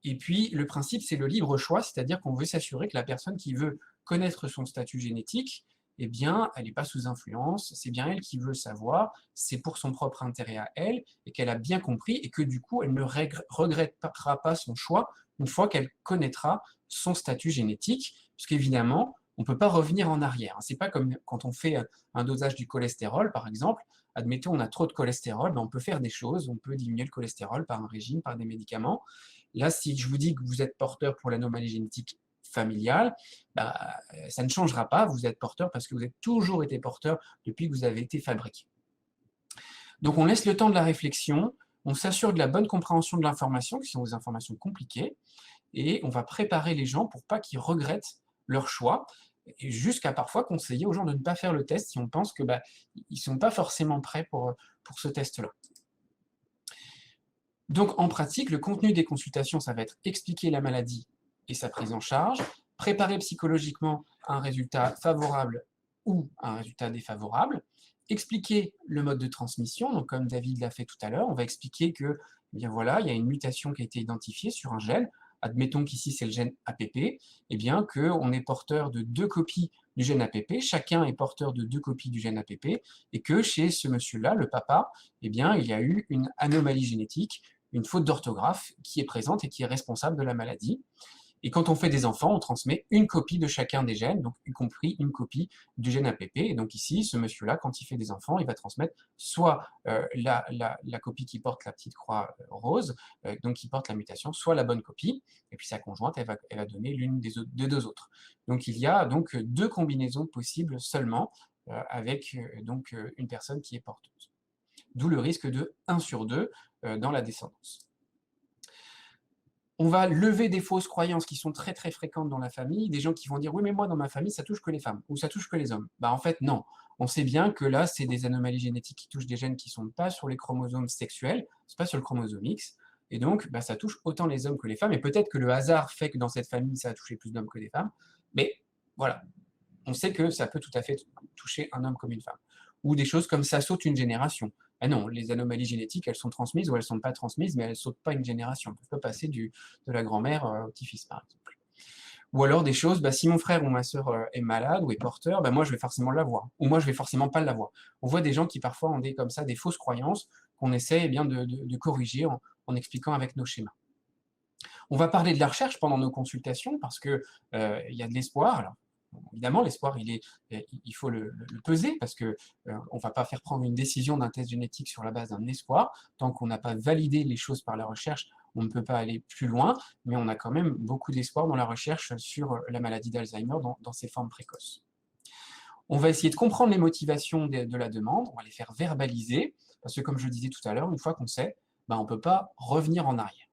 Et puis, le principe, c'est le libre choix, c'est-à-dire qu'on veut s'assurer que la personne qui veut connaître son statut génétique, eh bien, elle n'est pas sous influence, c'est bien elle qui veut savoir, c'est pour son propre intérêt à elle, et qu'elle a bien compris, et que du coup, elle ne regrettera pas son choix une fois qu'elle connaîtra son statut génétique, puisqu'évidemment, On ne peut pas revenir en arrière. Ce n'est pas comme quand on fait un dosage du cholestérol, par exemple. Admettons, on a trop de cholestérol, on peut faire des choses. On peut diminuer le cholestérol par un régime, par des médicaments. Là, si je vous dis que vous êtes porteur pour l'anomalie génétique familiale, ça ne changera pas. Vous êtes porteur parce que vous avez toujours été porteur depuis que vous avez été fabriqué. Donc, on laisse le temps de la réflexion. On s'assure de la bonne compréhension de l'information, qui sont des informations compliquées, et on va préparer les gens pour pas qu'ils regrettent leur choix, et jusqu'à parfois conseiller aux gens de ne pas faire le test si on pense que ils sont pas forcément prêts pour ce test-là. Donc en pratique, le contenu des consultations, ça va être expliquer la maladie et sa prise en charge, préparer psychologiquement un résultat favorable ou un résultat défavorable, expliquer le mode de transmission, donc comme David l'a fait tout à l'heure, on va expliquer que, eh bien voilà, il y a une mutation qui a été identifiée sur un gène, admettons qu'ici c'est le gène APP, eh bien qu'on est porteur de 2 copies du gène APP, chacun est porteur de 2 copies du gène APP, et que chez ce monsieur-là, le papa, eh bien il y a eu une anomalie génétique, une faute d'orthographe qui est présente et qui est responsable de la maladie. Et quand on fait des enfants, on transmet une copie de chacun des gènes, donc y compris une copie du gène APP. Et donc ici, ce monsieur-là, quand il fait des enfants, il va transmettre soit la copie qui porte la petite croix rose, donc qui porte la mutation, soit la bonne copie. Et puis sa conjointe, elle va donner l'une des deux autres. Donc il y a donc 2 combinaisons possibles seulement avec une personne qui est porteuse. D'où le risque de 1 sur 2 dans la descendance. On va lever des fausses croyances qui sont très très fréquentes dans la famille, des gens qui vont dire oui mais moi dans ma famille ça touche que les femmes ou ça touche que les hommes. En fait non, on sait bien que là c'est des anomalies génétiques qui touchent des gènes qui ne sont pas sur les chromosomes sexuels, c'est pas sur le chromosome X, et donc ça touche autant les hommes que les femmes, et peut-être que le hasard fait que dans cette famille ça a touché plus d'hommes que des femmes, mais voilà, on sait que ça peut tout à fait toucher un homme comme une femme. Ou des choses comme ça saute une génération. Ah non, les anomalies génétiques, elles sont transmises ou elles ne sont pas transmises, mais elles ne sautent pas une génération. On ne peut pas passer de la grand-mère au petit-fils, par exemple. Ou alors des choses, si mon frère ou ma sœur est malade ou est porteur, moi je vais forcément l'avoir. Ou moi je vais forcément pas l'avoir. On voit des gens qui parfois ont des fausses croyances qu'on essaie de corriger en expliquant avec nos schémas. On va parler de la recherche pendant nos consultations parce qu'il y a de l'espoir. Alors, évidemment, l'espoir, il faut le peser parce qu'on ne va pas faire prendre une décision d'un test génétique sur la base d'un espoir. Tant qu'on n'a pas validé les choses par la recherche, on ne peut pas aller plus loin, mais on a quand même beaucoup d'espoir dans la recherche sur la maladie d'Alzheimer dans ses formes précoces. On va essayer de comprendre les motivations de la demande, on va les faire verbaliser, parce que comme je le disais tout à l'heure, une fois qu'on sait, on ne peut pas revenir en arrière.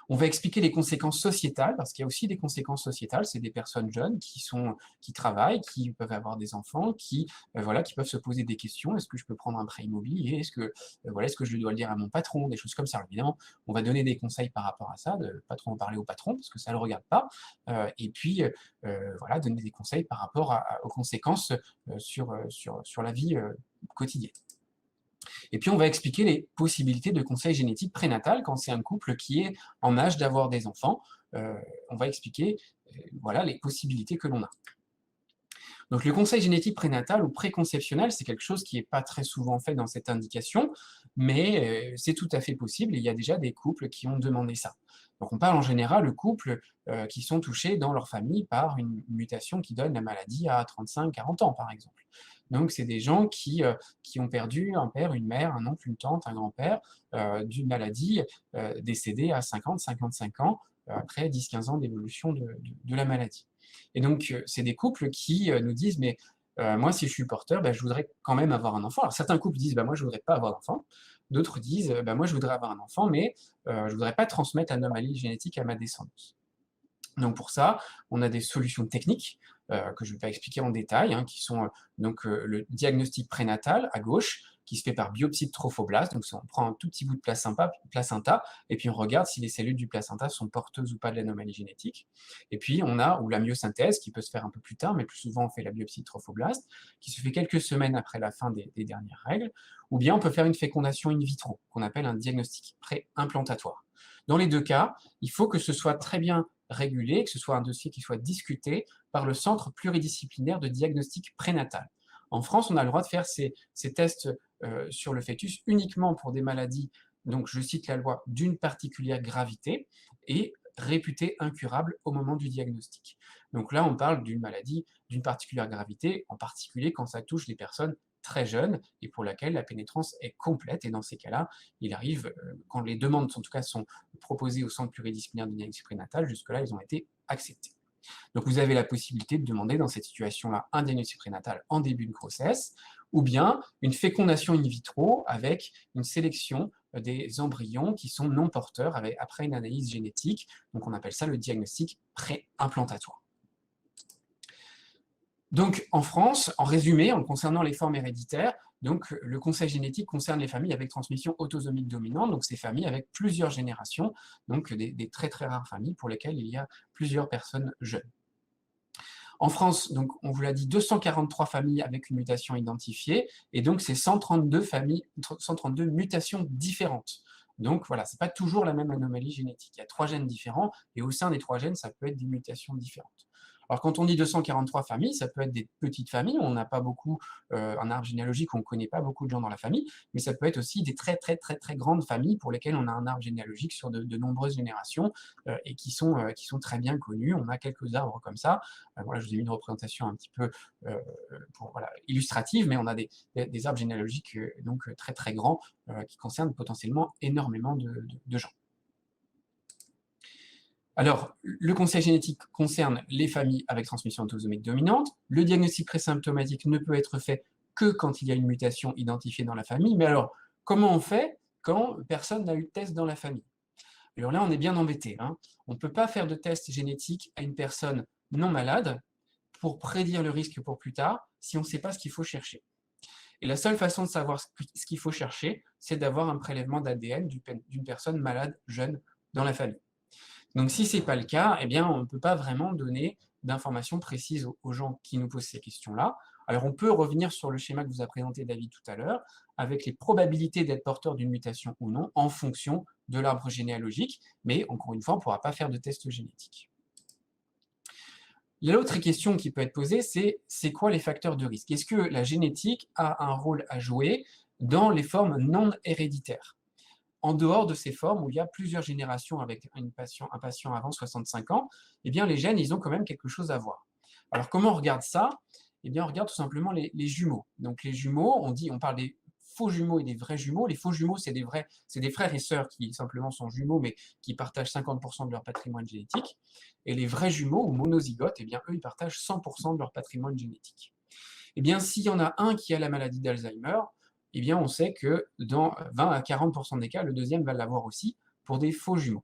On va expliquer les conséquences sociétales, parce qu'il y a aussi des conséquences sociétales. C'est des personnes jeunes qui travaillent, qui peuvent avoir des enfants, qui peuvent se poser des questions. Est-ce que je peux prendre un prêt immobilier? Est-ce que je dois le dire à mon patron? Des choses comme ça. Alors, évidemment, on va donner des conseils par rapport à ça, de ne pas trop en parler au patron, parce que ça ne le regarde pas. Et puis, donner des conseils par rapport aux conséquences sur la vie quotidienne. Et puis, on va expliquer les possibilités de conseil génétique prénatal quand c'est un couple qui est en âge d'avoir des enfants. On va expliquer les possibilités que l'on a. Donc, le conseil génétique prénatal ou préconceptionnel, c'est quelque chose qui n'est pas très souvent fait dans cette indication, mais c'est tout à fait possible et il y a déjà des couples qui ont demandé ça. Donc, on parle en général de couples qui sont touchés dans leur famille par une mutation qui donne la maladie à 35-40 ans, par exemple. Donc, c'est des gens qui ont perdu un père, une mère, un oncle, une tante, un grand-père d'une maladie décédée à 50-55 ans après 10-15 ans d'évolution de la maladie. Et donc, c'est des couples qui nous disent, mais moi, si je suis porteur, je voudrais quand même avoir un enfant. Alors, certains couples disent, moi, je ne voudrais pas avoir d'enfant. D'autres disent, moi, je voudrais avoir un enfant, mais je ne voudrais pas transmettre l'anomalie génétique à ma descendance. Donc pour ça, on a des solutions techniques que je ne vais pas expliquer en détail, qui sont le diagnostic prénatal à gauche, qui se fait par biopsie de trophoblaste. Donc on prend un tout petit bout de placenta et puis on regarde si les cellules du placenta sont porteuses ou pas de l'anomalie génétique. Et puis on a la myosynthèse qui peut se faire un peu plus tard, mais plus souvent on fait la biopsie de trophoblaste, qui se fait quelques semaines après la fin des dernières règles. Ou bien on peut faire une fécondation in vitro, qu'on appelle un diagnostic pré-implantatoire. Dans les deux cas, il faut que ce soit très bien régulé, que ce soit un dossier qui soit discuté par le Centre pluridisciplinaire de diagnostic prénatal. En France, on a le droit de faire ces tests sur le fœtus uniquement pour des maladies, donc je cite la loi, d'une particulière gravité, et réputée incurable au moment du diagnostic. Donc là, on parle d'une maladie d'une particulière gravité, en particulier quand ça touche des personnes très jeunes et pour laquelle la pénétrance est complète. Et dans ces cas-là, il arrive, quand les demandes en tout cas sont proposées au centre pluridisciplinaire de diagnostic prénatal, jusque-là, ils ont été acceptés. Donc vous avez la possibilité de demander dans cette situation-là un diagnostic prénatal en début de grossesse, ou bien une fécondation in vitro avec une sélection des embryons qui sont non porteurs après une analyse génétique. Donc on appelle ça le diagnostic pré-implantatoire. Donc en France, en résumé, en concernant les formes héréditaires, donc le conseil génétique concerne les familles avec transmission autosomique dominante, donc ces familles avec plusieurs générations, donc des très très rares familles pour lesquelles il y a plusieurs personnes jeunes. En France, donc, on vous l'a dit, 243 familles avec une mutation identifiée, et donc c'est 132 mutations différentes. Donc voilà, ce n'est pas toujours la même anomalie génétique. Il y a 3 gènes différents, et au sein des 3 gènes, ça peut être des mutations différentes. Alors quand on dit 243 familles, ça peut être des petites familles, où on n'a pas beaucoup, un arbre généalogique, où on ne connaît pas beaucoup de gens dans la famille, mais ça peut être aussi des très très très très grandes familles pour lesquelles on a un arbre généalogique sur de nombreuses générations et qui sont très bien connus. On a quelques arbres comme ça. Voilà, je vous ai mis une représentation un petit peu illustrative, mais on a des arbres généalogiques donc très très grands qui concernent potentiellement énormément de gens. Alors, le conseil génétique concerne les familles avec transmission autosomique dominante. Le diagnostic présymptomatique ne peut être fait que quand il y a une mutation identifiée dans la famille. Mais alors, comment on fait quand personne n'a eu de test dans la famille? Alors là, on est bien embêté, hein. On ne peut pas faire de test génétique à une personne non malade pour prédire le risque pour plus tard si on ne sait pas ce qu'il faut chercher. Et la seule façon de savoir ce qu'il faut chercher, c'est d'avoir un prélèvement d'ADN d'une personne malade, jeune, dans la famille. Donc si ce n'est pas le cas, eh bien, on ne peut pas vraiment donner d'informations précises aux gens qui nous posent ces questions-là. Alors on peut revenir sur le schéma que vous a présenté David tout à l'heure, avec les probabilités d'être porteur d'une mutation ou non, en fonction de l'arbre généalogique, mais encore une fois, on ne pourra pas faire de test génétique. L'autre question qui peut être posée, c'est quoi les facteurs de risque? Est-ce que la génétique a un rôle à jouer dans les formes non héréditaires? En dehors de ces formes où il y a plusieurs générations avec un patient avant 65 ans, eh bien les gènes, ils ont quand même quelque chose à voir. Alors comment on regarde ça? Eh bien on regarde tout simplement les jumeaux. Donc les jumeaux, on parle des faux jumeaux et des vrais jumeaux. Les faux jumeaux, c'est des frères et sœurs qui simplement sont jumeaux, mais qui partagent 50% de leur patrimoine génétique. Et les vrais jumeaux, ou monozygotes, eh bien eux, ils partagent 100% de leur patrimoine génétique. Eh bien s'il y en a un qui a la maladie d'Alzheimer, eh bien, on sait que dans 20 à 40% des cas, le deuxième va l'avoir aussi pour des faux jumeaux.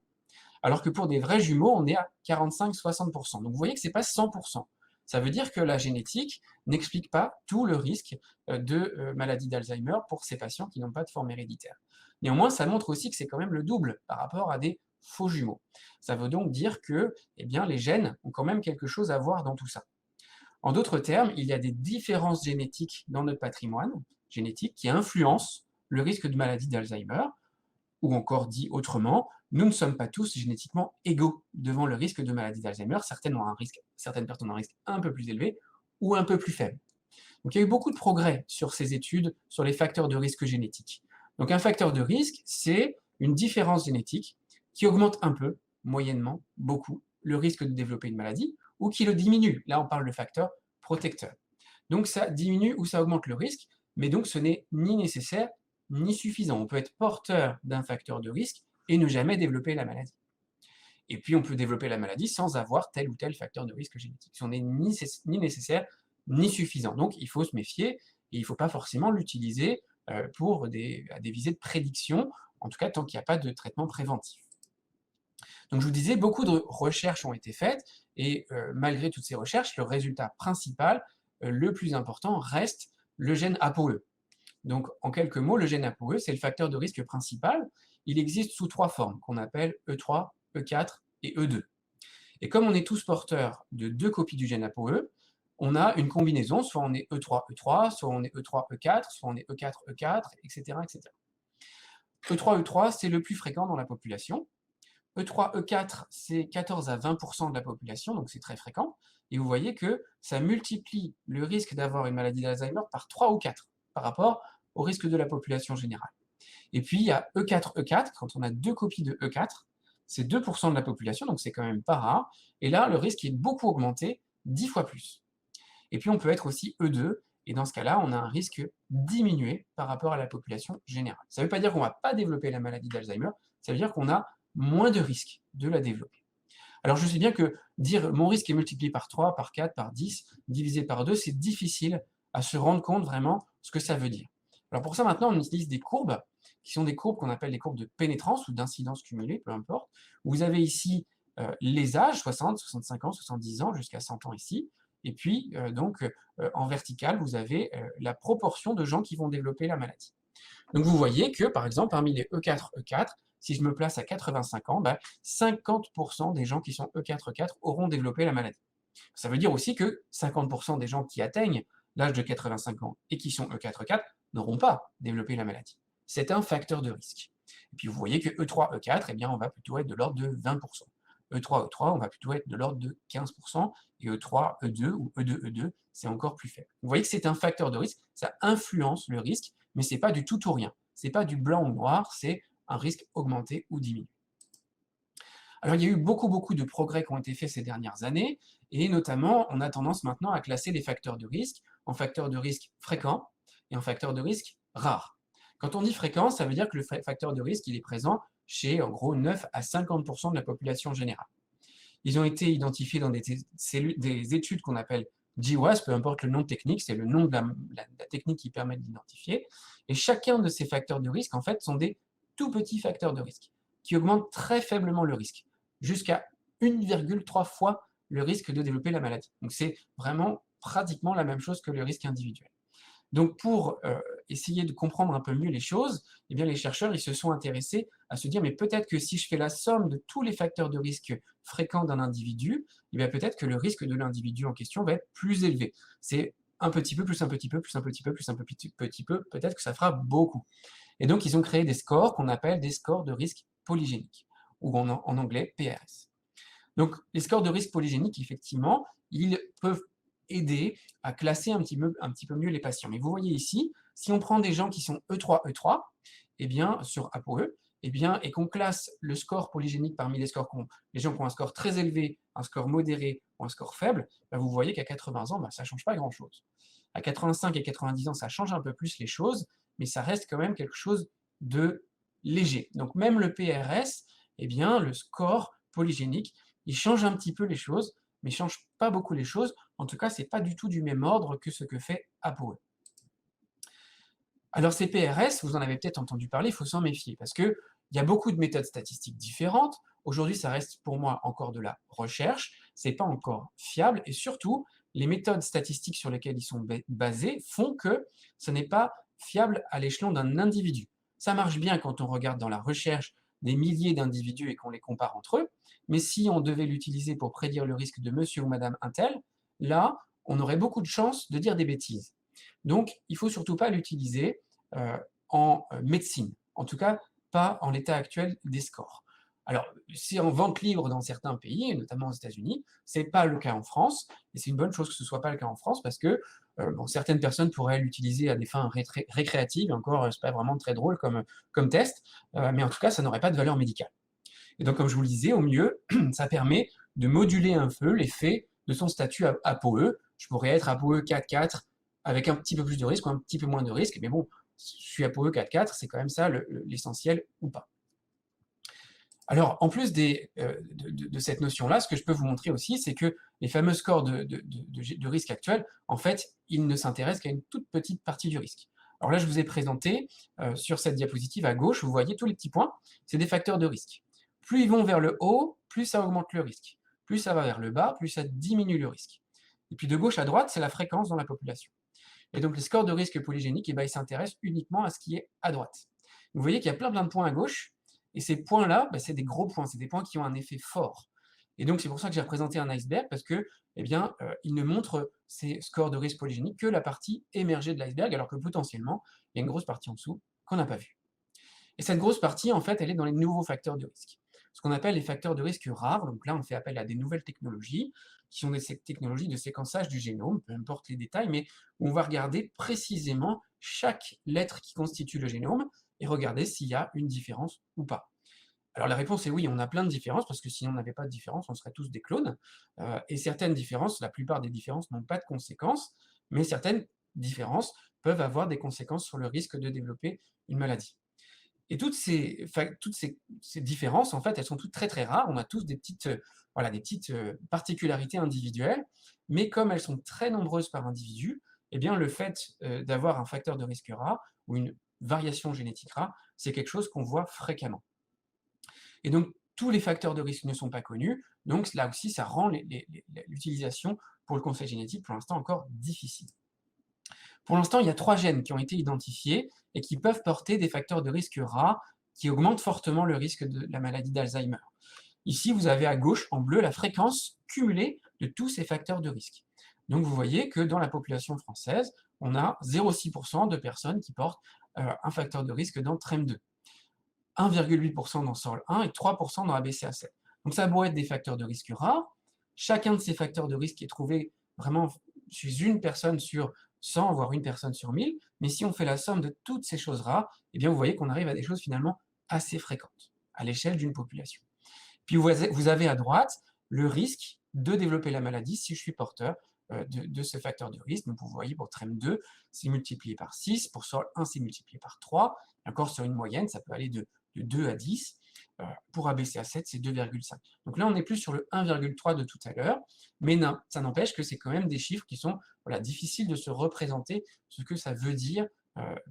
Alors que pour des vrais jumeaux, on est à 45-60%. Donc vous voyez que ce n'est pas 100%. Ça veut dire que la génétique n'explique pas tout le risque de maladie d'Alzheimer pour ces patients qui n'ont pas de forme héréditaire. Néanmoins, ça montre aussi que c'est quand même le double par rapport à des faux jumeaux. Ça veut donc dire que bien, les gènes ont quand même quelque chose à voir dans tout ça. En d'autres termes, il y a des différences génétiques dans notre patrimoine génétique qui influencent le risque de maladie d'Alzheimer, ou encore dit autrement, nous ne sommes pas tous génétiquement égaux devant le risque de maladie d'Alzheimer. Certaines personnes ont un risque un peu plus élevé ou un peu plus faible. Donc il y a eu beaucoup de progrès sur ces études, sur les facteurs de risque génétiques. Donc un facteur de risque, c'est une différence génétique qui augmente un peu, moyennement, beaucoup, le risque de développer une maladie, ou qui le diminue. Là, on parle de facteur protecteur. Donc ça diminue ou ça augmente le risque, mais donc ce n'est ni nécessaire ni suffisant. On peut être porteur d'un facteur de risque et ne jamais développer la maladie. Et puis on peut développer la maladie sans avoir tel ou tel facteur de risque génétique. Ce n'est ni nécessaire ni suffisant. Donc il faut se méfier et il ne faut pas forcément l'utiliser pour à des visées de prédiction, en tout cas tant qu'il n'y a pas de traitement préventif. Donc je vous disais, beaucoup de recherches ont été faites et malgré toutes ces recherches, le résultat principal, le plus important, reste le gène ApoE. Donc en quelques mots, le gène ApoE, c'est le facteur de risque principal. Il existe sous 3 formes qu'on appelle E3, E4 et E2. Et comme on est tous porteurs de 2 copies du gène ApoE, on a une combinaison, soit on est E3, E3, soit on est E3, E4, soit on est E4, E4, etc. etc. E3, E3, c'est le plus fréquent dans la population. E3, E4, c'est 14 à 20% de la population, donc c'est très fréquent. Et vous voyez que ça multiplie le risque d'avoir une maladie d'Alzheimer par 3 ou 4 par rapport au risque de la population générale. Et puis il y a E4, E4, quand on a 2 copies de E4, c'est 2% de la population, donc c'est quand même pas rare. Et là, le risque est beaucoup augmenté, 10 fois plus. Et puis, on peut être aussi E2, et dans ce cas-là, on a un risque diminué par rapport à la population générale. Ça ne veut pas dire qu'on ne va pas développer la maladie d'Alzheimer, ça veut dire qu'on a moins de risques de la développer. Alors, je sais bien que dire mon risque est multiplié par 3, par 4, par 10, divisé par 2, c'est difficile à se rendre compte vraiment ce que ça veut dire. Alors, pour ça, maintenant, on utilise des courbes qui sont des courbes qu'on appelle des courbes de pénétrance ou d'incidence cumulée, peu importe. Vous avez ici les âges, 60, 65 ans, 70 ans, jusqu'à 100 ans ici. Et puis, en vertical, vous avez la proportion de gens qui vont développer la maladie. Donc, vous voyez que, par exemple, parmi les E4, E4, si je me place à 85 ans, 50% des gens qui sont E4, E4 auront développé la maladie. Ça veut dire aussi que 50% des gens qui atteignent l'âge de 85 ans et qui sont E4, E4 n'auront pas développé la maladie. C'est un facteur de risque. Et puis, vous voyez que E3, E4, eh bien, on va plutôt être de l'ordre de 20%. E3, E3, on va plutôt être de l'ordre de 15%, et E3, E2 ou E2, E2, c'est encore plus faible. Vous voyez que c'est un facteur de risque, ça influence le risque, mais ce n'est pas du tout ou rien. Ce n'est pas du blanc ou noir, c'est un risque augmenté ou diminué. Alors, il y a eu beaucoup de progrès qui ont été faits ces dernières années, et notamment, on a tendance maintenant à classer les facteurs de risque en facteurs de risque fréquents et en facteurs de risque rares. Quand on dit fréquent, ça veut dire que le facteur de risque il est présent chez, en gros, 9 à 50% de la population générale. Ils ont été identifiés dans des études qu'on appelle GWAS, peu importe le nom technique, c'est le nom de la technique qui permet de l'identifier. Et chacun de ces facteurs de risque, en fait, sont des tout petits facteurs de risque qui augmentent très faiblement le risque, jusqu'à 1,3 fois le risque de développer la maladie. Donc, c'est vraiment pratiquement la même chose que le risque individuel. Donc, pour essayer de comprendre un peu mieux les choses, eh bien, les chercheurs ils se sont intéressés à se dire mais peut-être que si je fais la somme de tous les facteurs de risque fréquents d'un individu, eh bien, peut-être que le risque de l'individu en question va être plus élevé. C'est un petit peu, plus un petit peu, plus un petit peu, plus un petit peu, peut-être que ça fera beaucoup. Et donc, ils ont créé des scores qu'on appelle des scores de risque polygéniques, ou en anglais PRS. Donc, les scores de risque polygéniques, effectivement, ils peuvent aider à classer un petit peu mieux les patients. Mais vous voyez ici, si on prend des gens qui sont E3, E3, eh bien, sur ApoE, eh bien, et qu'on classe le score polygénique parmi les scores les gens qui ont un score très élevé, un score modéré ou un score faible, vous voyez qu'à 80 ans, ça ne change pas grand-chose. À 85 et 90 ans, ça change un peu plus les choses, mais ça reste quand même quelque chose de léger. Donc même le PRS, eh bien, le score polygénique, il change un petit peu les choses, mais ne change pas beaucoup les choses. En tout cas, ce n'est pas du tout du même ordre que ce que fait ApoE. Alors ces PRS, vous en avez peut-être entendu parler, il faut s'en méfier, parce qu'il y a beaucoup de méthodes statistiques différentes. Aujourd'hui, ça reste pour moi encore de la recherche, ce n'est pas encore fiable, et surtout, les méthodes statistiques sur lesquelles ils sont basés font que ce n'est pas fiable à l'échelon d'un individu. Ça marche bien quand on regarde dans la recherche des milliers d'individus et qu'on les compare entre eux, mais si on devait l'utiliser pour prédire le risque de monsieur ou madame untel, là, on aurait beaucoup de chances de dire des bêtises. Donc, il ne faut surtout pas l'utiliser en médecine, en tout cas pas en l'état actuel des scores. Alors, c'est en vente libre dans certains pays, et notamment aux États-Unis, ce n'est pas le cas en France, et c'est une bonne chose que ce ne soit pas le cas en France, parce que certaines personnes pourraient l'utiliser à des fins récréatives, et encore, ce n'est pas vraiment très drôle comme test, mais en tout cas, ça n'aurait pas de valeur médicale. Et donc, comme je vous le disais, au mieux, ça permet de moduler un peu l'effet de son statut ApoE. Je pourrais être ApoE 4-4 avec un petit peu plus de risque ou un petit peu moins de risque, mais bon, je suis ApoE 4-4, c'est quand même ça l'essentiel ou pas. Alors, en plus de cette notion-là, ce que je peux vous montrer aussi, c'est que les fameux scores de risque actuels, en fait, ils ne s'intéressent qu'à une toute petite partie du risque. Alors là, je vous ai présenté sur cette diapositive à gauche, vous voyez tous les petits points, c'est des facteurs de risque. Plus ils vont vers le haut, plus ça augmente le risque. Plus ça va vers le bas, plus ça diminue le risque. Et puis de gauche à droite, c'est la fréquence dans la population. Et donc les scores de risque polygéniques, ils s'intéressent uniquement à ce qui est à droite. Vous voyez qu'il y a plein de points à gauche, et ces points-là, c'est des gros points, c'est des points qui ont un effet fort. Et donc c'est pour ça que j'ai représenté un iceberg, parce que, il ne montre ces scores de risque polygéniques que la partie émergée de l'iceberg, alors que potentiellement, il y a une grosse partie en dessous qu'on n'a pas vue. Et cette grosse partie, en fait, elle est dans les nouveaux facteurs de risque. Ce qu'on appelle les facteurs de risque rares, donc là on fait appel à des nouvelles technologies, qui sont des technologies de séquençage du génome, peu importe les détails, mais on va regarder précisément chaque lettre qui constitue le génome, et regarder s'il y a une différence ou pas. Alors la réponse est oui, on a plein de différences, parce que si on n'avait pas de différence, on serait tous des clones. Et certaines différences, la plupart des différences n'ont pas de conséquences, mais certaines différences peuvent avoir des conséquences sur le risque de développer une maladie. Et ces différences, en fait, elles sont toutes très très rares. On a tous des petites particularités individuelles, mais comme elles sont très nombreuses par individu, eh bien le fait d'avoir un facteur de risque rare ou une variation génétique rare, c'est quelque chose qu'on voit fréquemment. Et donc, tous les facteurs de risque ne sont pas connus, donc là aussi, ça rend l'utilisation pour le conseil génétique, pour l'instant, encore difficile. Pour l'instant, il y a 3 gènes qui ont été identifiés et qui peuvent porter des facteurs de risque rares qui augmentent fortement le risque de la maladie d'Alzheimer. Ici, vous avez à gauche, en bleu, la fréquence cumulée de tous ces facteurs de risque. Donc, vous voyez que dans la population française, on a 0,6% de personnes qui portent un facteur de risque dans TREM2. 1,8% dans SORL1 et 3% dans ABCA7. Donc ça doit être des facteurs de risque rares. Chacun de ces facteurs de risque est trouvé vraiment chez une personne sur 100, voire une personne sur 1000. Mais si on fait la somme de toutes ces choses rares, eh bien vous voyez qu'on arrive à des choses finalement assez fréquentes à l'échelle d'une population. Puis vous avez à droite le risque de développer la maladie si je suis porteur de ce facteur de risque. Donc vous voyez pour TREM2, c'est multiplié par 6, pour SORL1, c'est multiplié par 3. Encore sur une moyenne, ça peut aller de 2 à 10. Pour ABCA7, c'est 2,5. Donc là, on n'est plus sur le 1,3 de tout à l'heure, mais non, ça n'empêche que c'est quand même des chiffres qui sont difficiles de se représenter ce que ça veut dire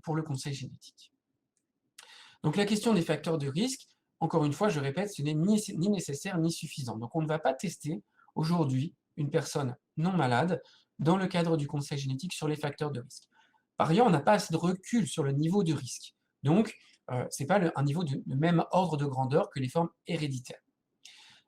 pour le conseil génétique. Donc la question des facteurs de risque, encore une fois, je répète, ce n'est ni nécessaire ni suffisant. Donc on ne va pas tester aujourd'hui une personne non malade dans le cadre du conseil génétique sur les facteurs de risque. Par ailleurs, on n'a pas assez de recul sur le niveau de risque. Donc, ce n'est pas un niveau de même ordre de grandeur que les formes héréditaires.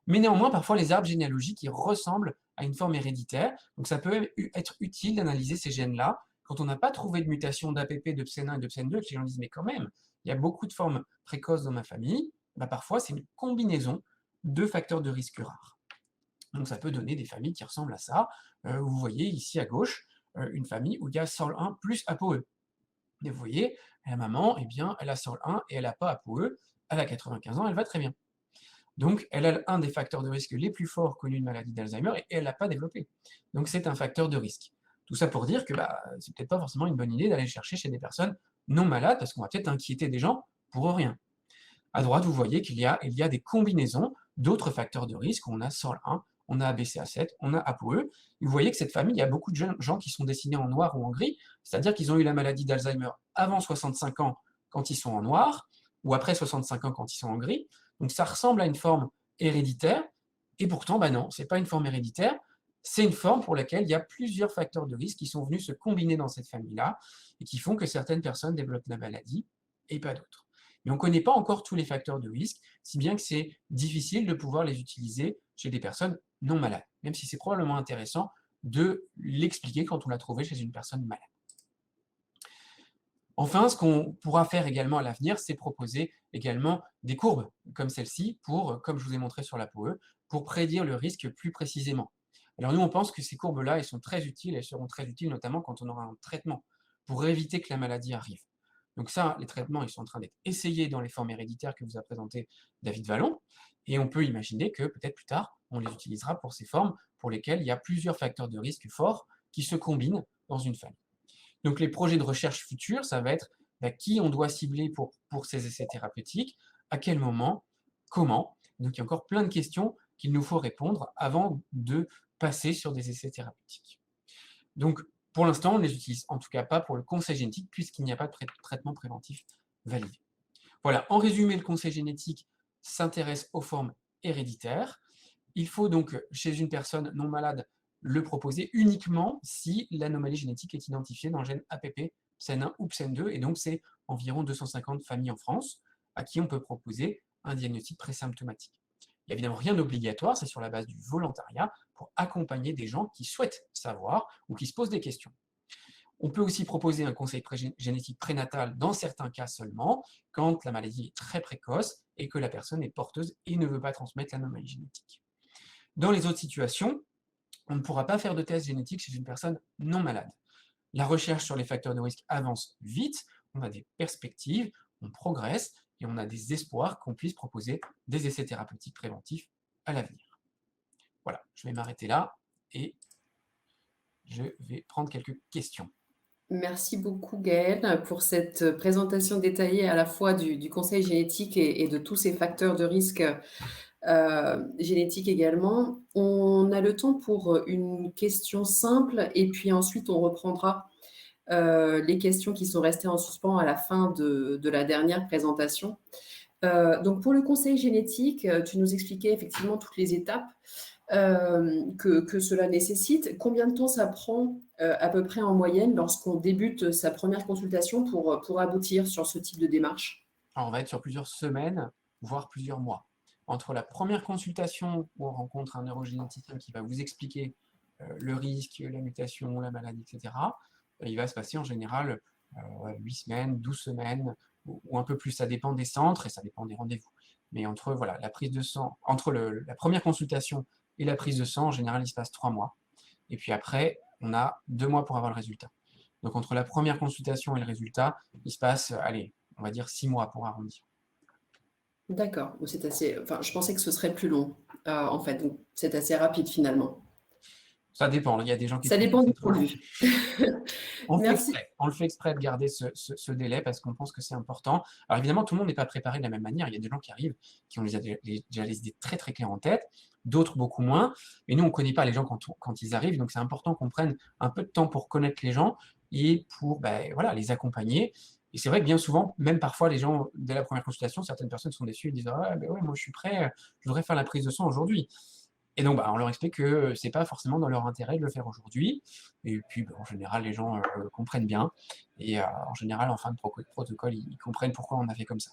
Mais néanmoins, parfois, les arbres généalogiques ils ressemblent à une forme héréditaire. Donc, ça peut être utile d'analyser ces gènes-là. Quand on n'a pas trouvé de mutation d'APP, de PSEN1 et de PSEN2, que les gens disent, mais quand même, il y a beaucoup de formes précoces dans ma famille, parfois, c'est une combinaison de facteurs de risque rares. Donc, ça peut donner des familles qui ressemblent à ça. Vous voyez ici à gauche, une famille où il y a SORL1 plus ApoE. Et vous voyez, la maman, eh bien, elle a SORL1 et elle n'a pas ApoE, elle a 95 ans, elle va très bien. Donc, elle a un des facteurs de risque les plus forts connus de maladie d'Alzheimer et elle ne l'a pas développé. Donc, c'est un facteur de risque. Tout ça pour dire que c'est peut-être pas forcément une bonne idée d'aller chercher chez des personnes non malades parce qu'on va peut-être inquiéter des gens pour rien. À droite, vous voyez qu'il y a des combinaisons d'autres facteurs de risque. On a SORL1, on a ABCA7, on a ApoE. Et vous voyez que cette famille, il y a beaucoup de gens qui sont dessinés en noir ou en gris, c'est-à-dire qu'ils ont eu la maladie d'Alzheimer avant 65 ans quand ils sont en noir, ou après 65 ans quand ils sont en gris. Donc ça ressemble à une forme héréditaire, et pourtant, non, ce n'est pas une forme héréditaire, c'est une forme pour laquelle il y a plusieurs facteurs de risque qui sont venus se combiner dans cette famille-là, et qui font que certaines personnes développent la maladie, et pas d'autres. Mais on ne connaît pas encore tous les facteurs de risque, si bien que c'est difficile de pouvoir les utiliser chez des personnes non malades, même si c'est probablement intéressant de l'expliquer quand on l'a trouvé chez une personne malade. Enfin, ce qu'on pourra faire également à l'avenir, c'est proposer également des courbes comme celle-ci, comme je vous ai montré sur l'ApoE, pour prédire le risque plus précisément. Alors nous, on pense que ces courbes-là, elles sont très utiles, elles seront très utiles notamment quand on aura un traitement, pour éviter que la maladie arrive. Donc ça, les traitements, ils sont en train d'être essayés dans les formes héréditaires que vous a présenté David Vallon, et on peut imaginer que peut-être plus tard, on les utilisera pour ces formes pour lesquelles il y a plusieurs facteurs de risque forts qui se combinent dans une famille. Donc les projets de recherche futurs, ça va être qui on doit cibler pour ces essais thérapeutiques, à quel moment, comment. Donc il y a encore plein de questions qu'il nous faut répondre avant de passer sur des essais thérapeutiques. Donc pour l'instant, on ne les utilise en tout cas pas pour le conseil génétique puisqu'il n'y a pas de traitement préventif validé. Voilà, en résumé, le conseil génétique s'intéresse aux formes héréditaires. Il faut donc, chez une personne non malade, le proposer uniquement si l'anomalie génétique est identifiée dans le gène APP, PSEN1 ou PSEN2, et donc c'est environ 250 familles en France à qui on peut proposer un diagnostic présymptomatique. Il n'y a évidemment rien d'obligatoire, c'est sur la base du volontariat pour accompagner des gens qui souhaitent savoir ou qui se posent des questions. On peut aussi proposer un conseil génétique prénatal dans certains cas seulement, quand la maladie est très précoce et que la personne est porteuse et ne veut pas transmettre l'anomalie génétique. Dans les autres situations, on ne pourra pas faire de test génétique chez une personne non malade. La recherche sur les facteurs de risque avance vite, on a des perspectives, on progresse, et on a des espoirs qu'on puisse proposer des essais thérapeutiques préventifs à l'avenir. Voilà, je vais m'arrêter là et je vais prendre quelques questions. Merci beaucoup Gaëlle pour cette présentation détaillée à la fois du conseil génétique et de tous ces facteurs de risque génétiques également. On a le temps pour une question simple et puis ensuite on reprendra les questions qui sont restées en suspens à la fin de la dernière présentation. Donc pour le conseil génétique, tu nous expliquais effectivement toutes les étapes que cela nécessite. Combien de temps ça prend à peu près en moyenne lorsqu'on débute sa première consultation pour aboutir sur ce type de démarche? Alors, on va être sur plusieurs semaines, voire plusieurs mois. Entre la première consultation où on rencontre un neurogénéticien qui va vous expliquer le risque, la mutation, la maladie, etc., il va se passer en général 8 semaines, 12 semaines, ou un peu plus. Ça dépend des centres et ça dépend des rendez-vous. Mais entre voilà, la prise de sang, entre la première consultation et la prise de sang, en général, il se passe 3 mois. Et puis après, on a 2 mois pour avoir le résultat. Donc entre la première consultation et le résultat, il se passe, allez, on va dire 6 mois pour arrondir. D'accord, c'est assez. Enfin, je pensais que ce serait plus long, en fait. Donc, c'est assez rapide finalement. Ça dépend. Il y a des gens qui. Ça dépend du point de vue. Merci. On le fait exprès de garder ce délai parce qu'on pense que c'est important. Alors évidemment, tout le monde n'est pas préparé de la même manière. Il y a des gens qui arrivent, qui ont déjà les idées très très claires en tête, d'autres beaucoup moins. Et nous, on ne connaît pas les gens quand ils arrivent, donc c'est important qu'on prenne un peu de temps pour connaître les gens et pour voilà, les accompagner. Et c'est vrai que bien souvent, même parfois, les gens, dès la première consultation, certaines personnes sont déçues et disent « Ah, ben ouais, moi je suis prêt, je voudrais faire la prise de sang aujourd'hui ». Et donc, on leur explique que ce n'est pas forcément dans leur intérêt de le faire aujourd'hui. Et puis, en général, les gens comprennent bien. Et en général, en fin de protocole, ils comprennent pourquoi on a fait comme ça.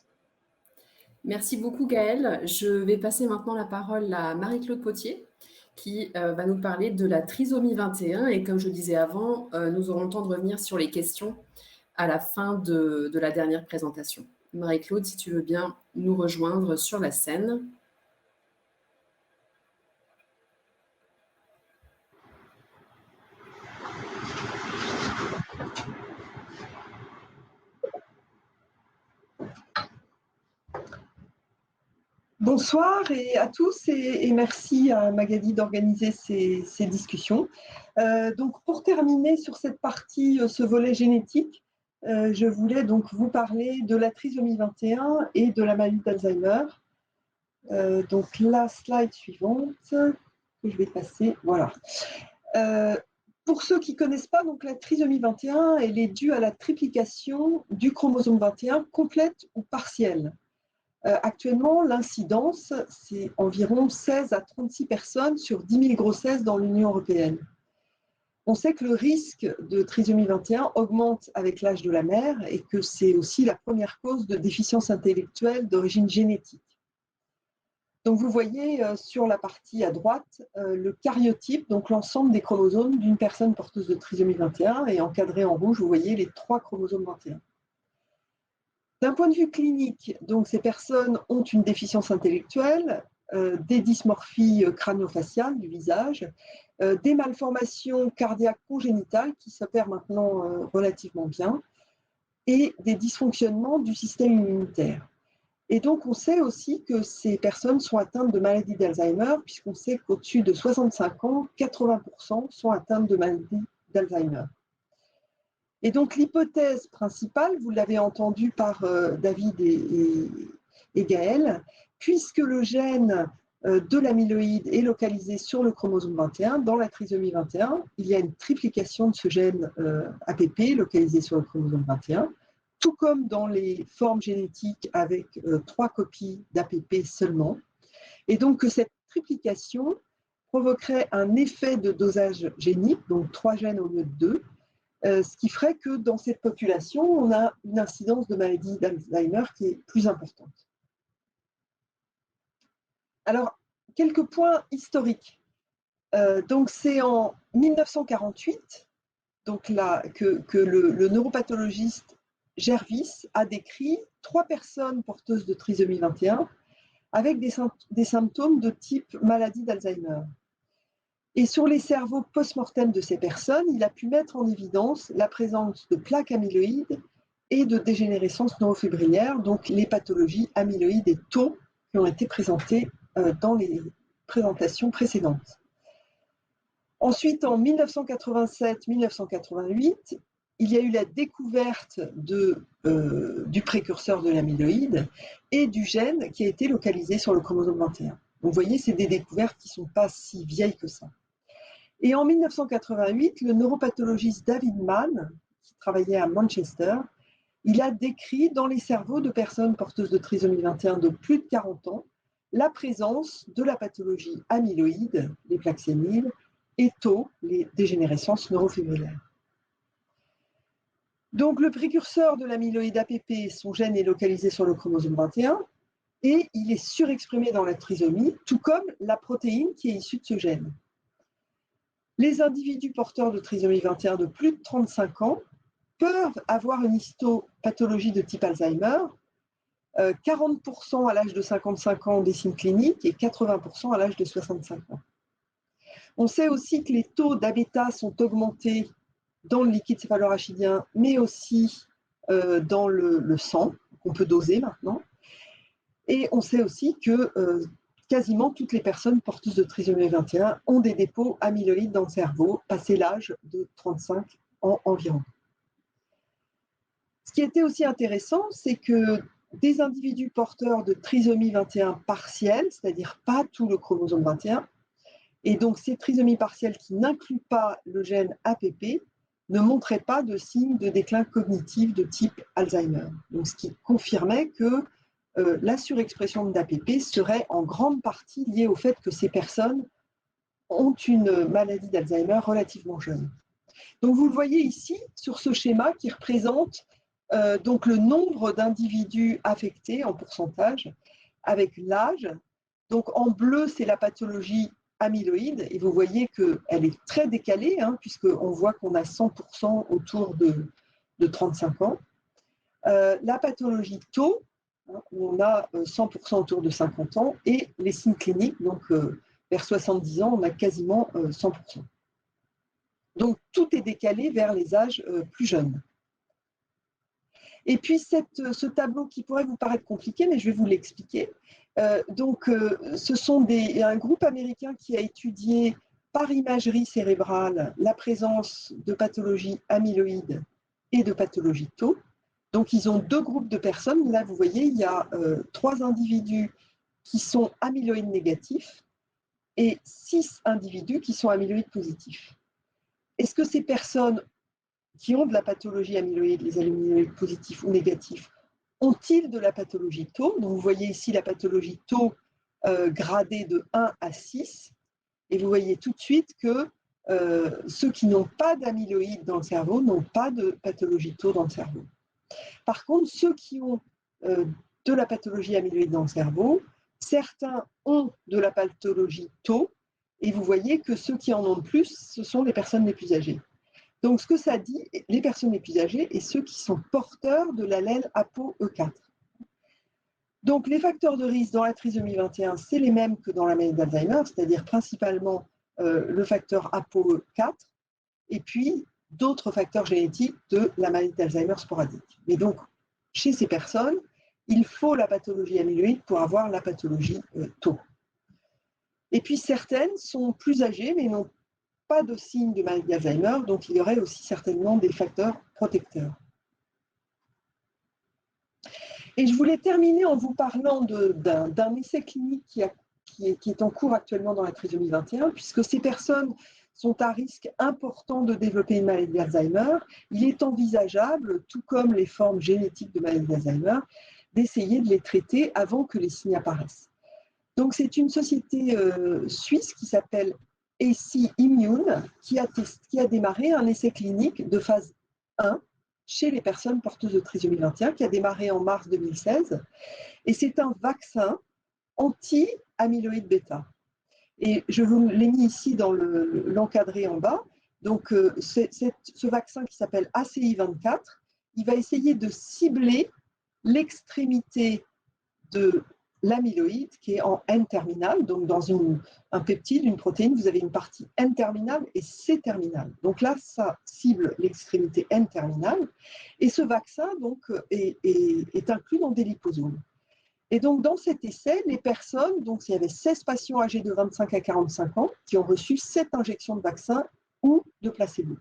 Merci beaucoup, Gaëlle. Je vais passer maintenant la parole à Marie-Claude Potier, qui va nous parler de la trisomie 21. Et comme je disais avant, nous aurons le temps de revenir sur les questions à la fin de la dernière présentation. Marie-Claude, si tu veux bien nous rejoindre sur la scène. Bonsoir à tous et merci à Magali d'organiser ces discussions. Donc pour terminer sur cette partie, ce volet génétique, je voulais donc vous parler de la trisomie 21 et de la maladie d'Alzheimer. Donc la slide suivante que je vais passer, voilà. Pour ceux qui ne connaissent pas, donc la trisomie 21, elle est due à la triplication du chromosome 21 complète ou partielle. Actuellement, l'incidence, c'est environ 16 à 36 personnes sur 10 000 grossesses dans l'Union européenne. On sait que le risque de trisomie 21 augmente avec l'âge de la mère et que c'est aussi la première cause de déficience intellectuelle d'origine génétique. Donc vous voyez sur la partie à droite le karyotype, donc l'ensemble des chromosomes d'une personne porteuse de trisomie 21, et encadré en rouge, vous voyez les 3 chromosomes 21. D'un point de vue clinique, donc ces personnes ont une déficience intellectuelle, des dysmorphies crânio-faciales du visage, des malformations cardiaques congénitales qui s'opèrent maintenant relativement bien, et des dysfonctionnements du système immunitaire. Et donc on sait aussi que ces personnes sont atteintes de maladie d'Alzheimer, puisqu'on sait qu'au-dessus de 65 ans, 80% sont atteintes de maladie d'Alzheimer. Et donc l'hypothèse principale, vous l'avez entendu par David et Gaëlle, puisque le gène de l'amyloïde est localisé sur le chromosome 21, dans la trisomie 21, il y a une triplication de ce gène APP localisé sur le chromosome 21, tout comme dans les formes génétiques avec 3 copies d'APP seulement. Et donc que cette triplication provoquerait un effet de dosage génique, donc 3 gènes au lieu de 2, ce qui ferait que dans cette population, on a une incidence de maladie d'Alzheimer qui est plus importante. Alors, quelques points historiques. Donc, c'est en 1948 donc là, que le neuropathologiste Gervis a décrit 3 personnes porteuses de trisomie 21 avec des symptômes de type maladie d'Alzheimer. Et sur les cerveaux post-mortem de ces personnes, il a pu mettre en évidence la présence de plaques amyloïdes et de dégénérescence neurofibrillaire, donc les pathologies amyloïdes et tau qui ont été présentées dans les présentations précédentes. Ensuite, en 1987-1988, il y a eu la découverte du précurseur de l'amyloïde et du gène qui a été localisé sur le chromosome 21. Donc, vous voyez, c'est des découvertes qui ne sont pas si vieilles que ça. Et en 1988, le neuropathologiste David Mann, qui travaillait à Manchester, il a décrit dans les cerveaux de personnes porteuses de trisomie 21 de plus de 40 ans la présence de la pathologie amyloïde, les plaques séniles, et tau, les dégénérescences neurofibrillaires. Donc le précurseur de l'amyloïde APP, son gène est localisé sur le chromosome 21 et il est surexprimé dans la trisomie, tout comme la protéine qui est issue de ce gène. Les individus porteurs de trisomie 21 de plus de 35 ans peuvent avoir une histopathologie de type Alzheimer, 40% à l'âge de 55 ans des signes cliniques et 80% à l'âge de 65 ans. On sait aussi que les taux d'A-bêta sont augmentés dans le liquide céphalorachidien, mais aussi dans le sang, qu'on peut doser maintenant. Et on sait aussi que quasiment toutes les personnes porteuses de trisomie 21 ont des dépôts amyloïdes dans le cerveau, passé l'âge de 35 ans environ. Ce qui était aussi intéressant, c'est que des individus porteurs de trisomie 21 partielle, c'est-à-dire pas tout le chromosome 21, et donc ces trisomies partielles qui n'incluent pas le gène APP, ne montraient pas de signes de déclin cognitif de type Alzheimer. Donc, ce qui confirmait que la surexpression d'APP serait en grande partie liée au fait que ces personnes ont une maladie d'Alzheimer relativement jeune. Donc, vous le voyez ici sur ce schéma qui représente donc le nombre d'individus affectés en pourcentage avec l'âge. Donc, en bleu, c'est la pathologie amyloïde, et vous voyez qu'elle est très décalée, puisqu'on voit qu'on a 100% autour de 35 ans. La pathologie tau, où on a 100% autour de 50 ans, et les signes cliniques, donc vers 70 ans, on a quasiment 100%. Donc tout est décalé vers les âges plus jeunes. Et puis ce tableau qui pourrait vous paraître compliqué, mais je vais vous l'expliquer. Ce sont un groupe américain qui a étudié par imagerie cérébrale la présence de pathologies amyloïdes et de pathologie tau. Donc, ils ont deux groupes de personnes. Là, vous voyez, il y a 3 individus qui sont amyloïdes négatifs et 6 individus qui sont amyloïdes positifs. Est-ce que ces personnes qui ont de la pathologie amyloïde, les amyloïdes positifs ou négatifs, ont-ils de la pathologie tau? Donc, vous voyez ici la pathologie tau gradée de 1 à 6. Et vous voyez tout de suite que ceux qui n'ont pas d'amyloïde dans le cerveau n'ont pas de pathologie tau dans le cerveau. Par contre, ceux qui ont de la pathologie amyloïde dans le cerveau, certains ont de la pathologie tau, et vous voyez que ceux qui en ont le plus, ce sont les personnes les plus âgées. Donc, ce que ça dit, les personnes les plus âgées et ceux qui sont porteurs de l'allèle ApoE4. Donc, les facteurs de risque dans la trisomie 21, c'est les mêmes que dans la maladie d'Alzheimer, c'est-à-dire principalement le facteur ApoE4 et puis d'autres facteurs génétiques de la maladie d'Alzheimer sporadique. Mais donc, chez ces personnes, il faut la pathologie amyloïde pour avoir la pathologie tau. Et puis, certaines sont plus âgées, mais n'ont pas de signe de maladie d'Alzheimer, donc il y aurait aussi certainement des facteurs protecteurs. Et je voulais terminer en vous parlant d'un essai clinique qui est en cours actuellement dans la trisomie 21, puisque ces personnes sont à risque important de développer une maladie d'Alzheimer. Il est envisageable, tout comme les formes génétiques de maladie d'Alzheimer, d'essayer de les traiter avant que les signes apparaissent. Donc c'est une société suisse qui s'appelle AC Immune qui a démarré un essai clinique de phase 1 chez les personnes porteuses de trisomie 21 qui a démarré en mars 2016. Et c'est un vaccin anti-amyloïde bêta. Et je vous l'ai mis ici dans l'encadré en bas. Donc, ce vaccin qui s'appelle ACI24, il va essayer de cibler l'extrémité de l'amyloïde qui est en N-terminal. Donc, dans un peptide, une protéine, vous avez une partie N-terminale et C-terminale. Donc là, ça cible l'extrémité N-terminale. Et ce vaccin donc, est inclus dans des liposomes. Et donc, dans cet essai, les personnes, donc il y avait 16 patients âgés de 25 à 45 ans qui ont reçu 7 injections de vaccin ou de placebo.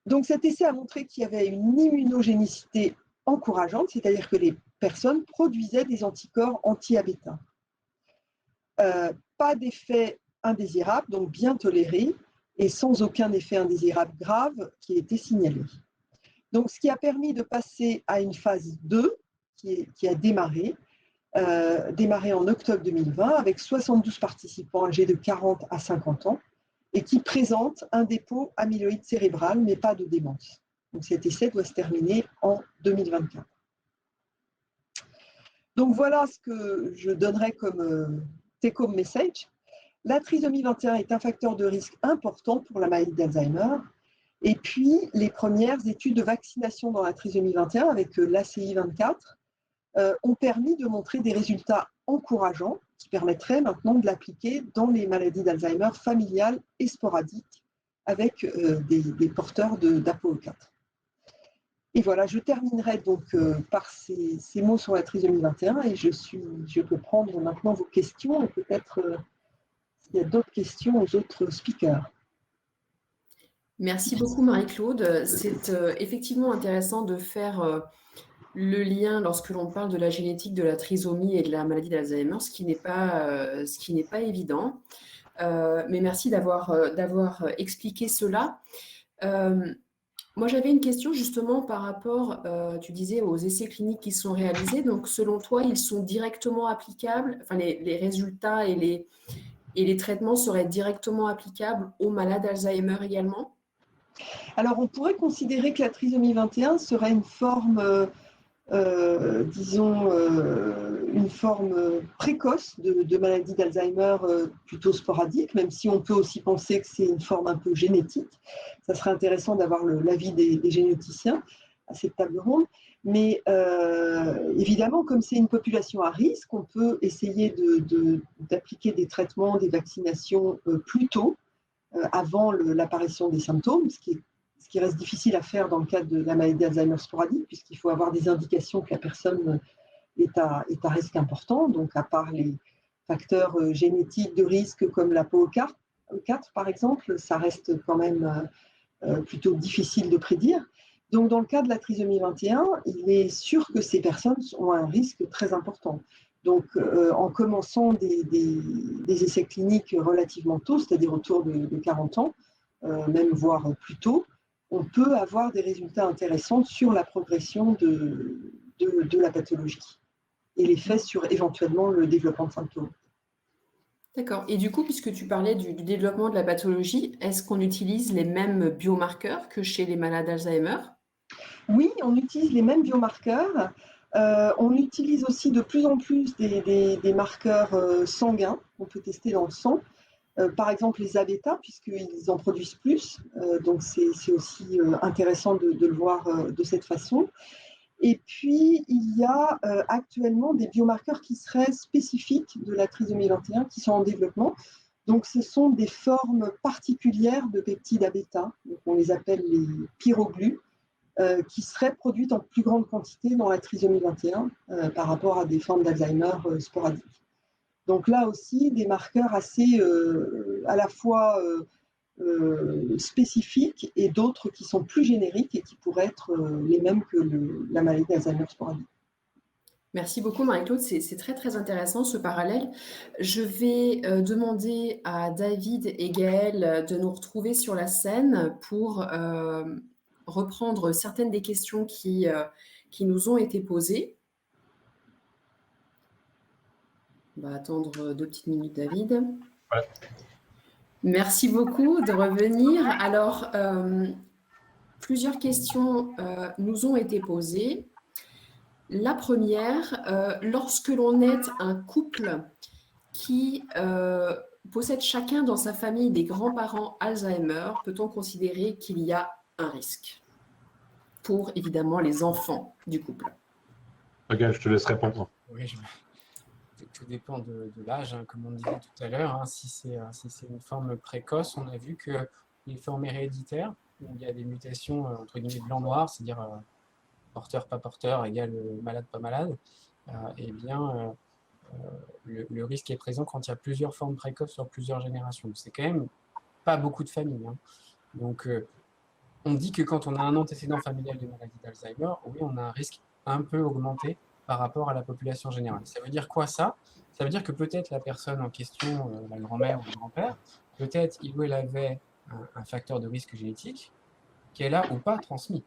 Donc, cet essai a montré qu'il y avait une immunogénicité encourageante, c'est-à-dire que les personnes produisaient des anticorps anti-A-bêta. Pas d'effet indésirable, donc bien toléré, et sans aucun effet indésirable grave qui ait été signalé. Donc, ce qui a permis de passer à une phase 2 qui a démarré en octobre 2020 avec 72 participants âgés de 40 à 50 ans et qui présentent un dépôt amyloïde cérébral, mais pas de démence. Donc, cet essai doit se terminer en 2024. Donc, voilà ce que je donnerais comme take-home message. La trisomie 21 est un facteur de risque important pour la maladie d'Alzheimer. Et puis, les premières études de vaccination dans la trisomie 21 avec l'ACI 24 ont permis de montrer des résultats encourageants qui permettraient maintenant de l'appliquer dans les maladies d'Alzheimer familiales et sporadiques avec des porteurs d'APOE4. Et voilà, je terminerai donc par ces mots sur la trisomie 21 et je peux prendre maintenant vos questions et peut-être s'il y a d'autres questions aux autres speakers. Merci beaucoup Marie-Claude. C'est effectivement intéressant de faire le lien lorsque l'on parle de la génétique de la trisomie et de la maladie d'Alzheimer, ce qui n'est pas évident. Mais merci d'avoir expliqué cela. Moi, j'avais une question justement par rapport, tu disais, aux essais cliniques qui sont réalisés. Donc, selon toi, ils sont directement applicables, enfin, les résultats et les traitements seraient directement applicables aux malades d'Alzheimer également? Alors, on pourrait considérer que la trisomie 21 serait une forme, une forme précoce de maladie d'Alzheimer plutôt sporadique, même si on peut aussi penser que c'est une forme un peu génétique. Ça serait intéressant d'avoir l'avis des généticiens à cette table ronde. Mais évidemment, comme c'est une population à risque, on peut essayer d'appliquer des traitements, des vaccinations plus tôt, avant l'apparition des symptômes, ce qui reste difficile à faire dans le cadre de la maladie d'Alzheimer sporadique, puisqu'il faut avoir des indications que la personne est à risque important. Donc, à part les facteurs génétiques de risque comme la POE4, par exemple, ça reste quand même plutôt difficile de prédire. Donc, dans le cas de la trisomie 21, il est sûr que ces personnes ont un risque très important. Donc, en commençant des essais cliniques relativement tôt, c'est-à-dire autour de 40 ans, même voire plus tôt, on peut avoir des résultats intéressants sur la progression de la pathologie et l'effet sur éventuellement le développement de symptômes. D'accord. Et du coup, puisque tu parlais du développement de la pathologie, est-ce qu'on utilise les mêmes biomarqueurs que chez les malades d'Alzheimer? Oui, on utilise les mêmes biomarqueurs. On utilise aussi de plus en plus des marqueurs sanguins qu'on peut tester dans le sang. Par exemple, les A-bêta, puisqu'ils en produisent plus. Donc, c'est aussi intéressant de le voir de cette façon. Et puis, il y a actuellement des biomarqueurs qui seraient spécifiques de la trisomie 21 qui sont en développement. Donc, ce sont des formes particulières de peptides A-bêta. Donc, on les appelle les pyroglus, qui seraient produites en plus grande quantité dans la trisomie 21 par rapport à des formes d'Alzheimer sporadiques. Donc là aussi, des marqueurs assez à la fois spécifiques et d'autres qui sont plus génériques et qui pourraient être les mêmes que la maladie d'Alzheimer sporadique. Merci beaucoup Marie-Claude, c'est très très intéressant ce parallèle. Je vais demander à David et Gaëlle de nous retrouver sur la scène pour reprendre certaines des questions qui nous ont été posées. On va attendre 2 petites minutes, David. Ouais. Merci beaucoup de revenir. Alors, plusieurs questions nous ont été posées. La première, lorsque l'on est un couple qui possède chacun dans sa famille des grands-parents Alzheimer, peut-on considérer qu'il y a un risque pour, évidemment, les enfants du couple? Ok, je te laisse répondre. Oui, tout dépend de l'âge, hein, comme on disait tout à l'heure. Hein. Si c'est une forme précoce, on a vu que les formes héréditaires, où il y a des mutations entre guillemets blanc-noir, c'est-à-dire porteur, pas porteur, égale malade, pas malade, eh bien, le risque est présent quand il y a plusieurs formes précoces sur plusieurs générations. C'est quand même pas beaucoup de familles. Hein. Donc, on dit que quand on a un antécédent familial de maladie d'Alzheimer, oui, on a un risque un peu augmenté par rapport à la population générale. Ça veut dire quoi ça? Ça veut dire que peut-être la personne en question, la grand-mère ou le grand-père, peut-être il ou elle avait un facteur de risque génétique qu'elle a ou pas transmis.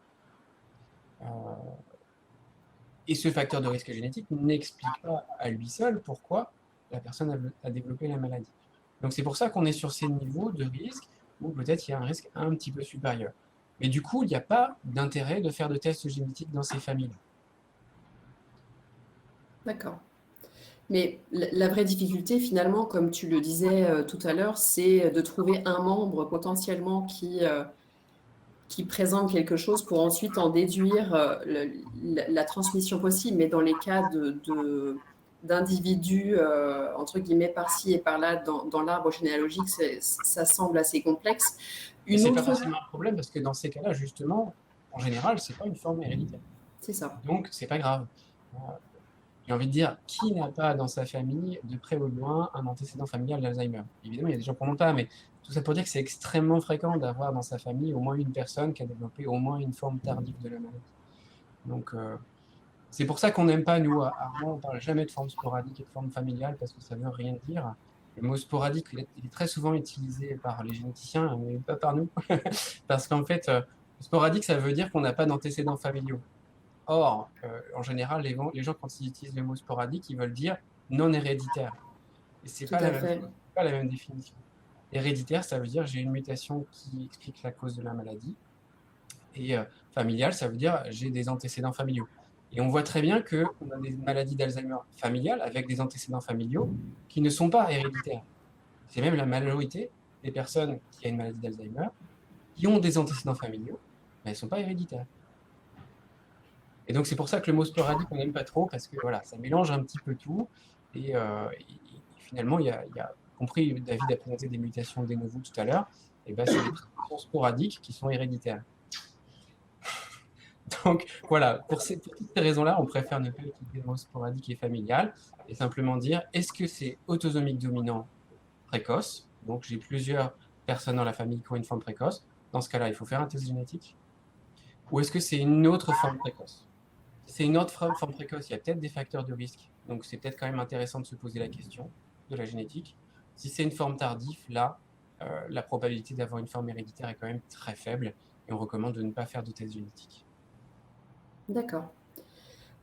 Et ce facteur de risque génétique n'explique pas à lui seul pourquoi la personne a développé la maladie. Donc c'est pour ça qu'on est sur ces niveaux de risque où peut-être il y a un risque un petit peu supérieur. Mais du coup, il n'y a pas d'intérêt de faire de tests génétiques dans ces familles. D'accord. Mais la vraie difficulté, finalement, comme tu le disais tout à l'heure, c'est de trouver un membre potentiellement qui présente quelque chose pour ensuite en déduire la transmission possible. Mais dans les cas d'individus, entre guillemets, par-ci et par-là, dans l'arbre généalogique, ça semble assez complexe. Mais c'est pas forcément un problème parce que dans ces cas-là, justement, en général, c'est pas une forme héréditaire. C'est ça. Donc, c'est pas grave. J'ai envie de dire, qui n'a pas dans sa famille, de près ou de loin, un antécédent familial d'Alzheimer? Évidemment, il y a des gens qui n'en ont pas, mais tout ça pour dire que c'est extrêmement fréquent d'avoir dans sa famille au moins une personne qui a développé au moins une forme tardive de la maladie. Donc, c'est pour ça qu'on n'aime pas, nous, à Armand, on ne parle jamais de forme sporadique et de forme familiale parce que ça ne veut rien dire. Le mot sporadique, il est très souvent utilisé par les généticiens, mais pas par nous. Parce qu'en fait, sporadique, ça veut dire qu'on n'a pas d'antécédents familiaux. Or, en général, les gens, quand ils utilisent le mot sporadique, ils veulent dire non héréditaire. Et ce n'est pas la même définition. Héréditaire, ça veut dire j'ai une mutation qui explique la cause de la maladie. Et familial, ça veut dire j'ai des antécédents familiaux. Et on voit très bien qu'on a des maladies d'Alzheimer familiales avec des antécédents familiaux qui ne sont pas héréditaires. C'est même la majorité des personnes qui ont une maladie d'Alzheimer qui ont des antécédents familiaux, mais elles ne sont pas héréditaires. Et donc c'est pour ça que le mot sporadique, on n'aime pas trop, parce que voilà, ça mélange un petit peu tout. Et finalement, il y a compris, David a présenté des mutations de novo tout à l'heure, et ben, c'est des mutations sporadiques qui sont héréditaires. Donc voilà, pour toutes ces raisons-là, on préfère ne pas utiliser le mot sporadique et familial, et simplement dire, est-ce que c'est autosomique dominant précoce? Donc j'ai plusieurs personnes dans la famille qui ont une forme précoce. Dans ce cas-là, il faut faire un test génétique. Ou est-ce que c'est une autre forme précoce? Si c'est une autre forme précoce, il y a peut-être des facteurs de risque. Donc c'est peut-être quand même intéressant de se poser la question de la génétique. Si c'est une forme tardive, là, la probabilité d'avoir une forme héréditaire est quand même très faible et on recommande de ne pas faire de test génétique. D'accord.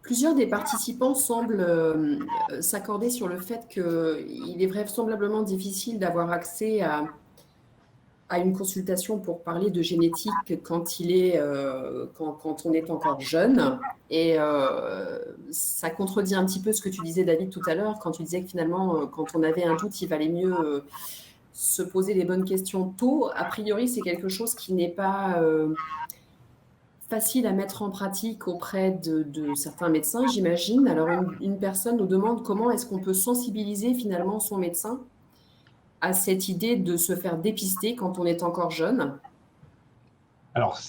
Plusieurs des participants semblent s'accorder sur le fait qu'il est vraisemblablement difficile d'avoir accès à une consultation pour parler de génétique quand on est encore jeune. Et ça contredit un petit peu ce que tu disais, David, tout à l'heure, quand tu disais que finalement, quand on avait un doute, il valait mieux se poser les bonnes questions tôt. A priori, c'est quelque chose qui n'est pas facile à mettre en pratique auprès de certains médecins, j'imagine. Alors, une personne nous demande comment est-ce qu'on peut sensibiliser finalement son médecin à cette idée de se faire dépister quand on est encore jeune. Alors,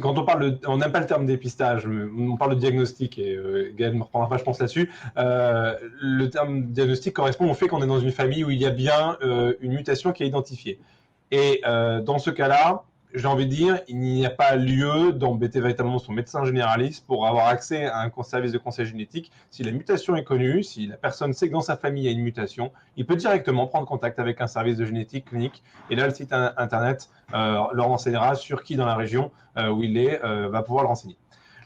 quand on n'aime pas le terme dépistage, on parle de diagnostic, et Gaël me reprendra pas, je pense, là-dessus. Le terme diagnostic correspond au fait qu'on est dans une famille où il y a bien une mutation qui est identifiée. Et dans ce cas-là, j'ai envie de dire, il n'y a pas lieu d'embêter véritablement son médecin généraliste pour avoir accès à un service de conseil génétique. Si la mutation est connue, si la personne sait que dans sa famille il y a une mutation, il peut directement prendre contact avec un service de génétique clinique. Et là, le site internet le renseignera sur qui dans la région où il est va pouvoir le renseigner.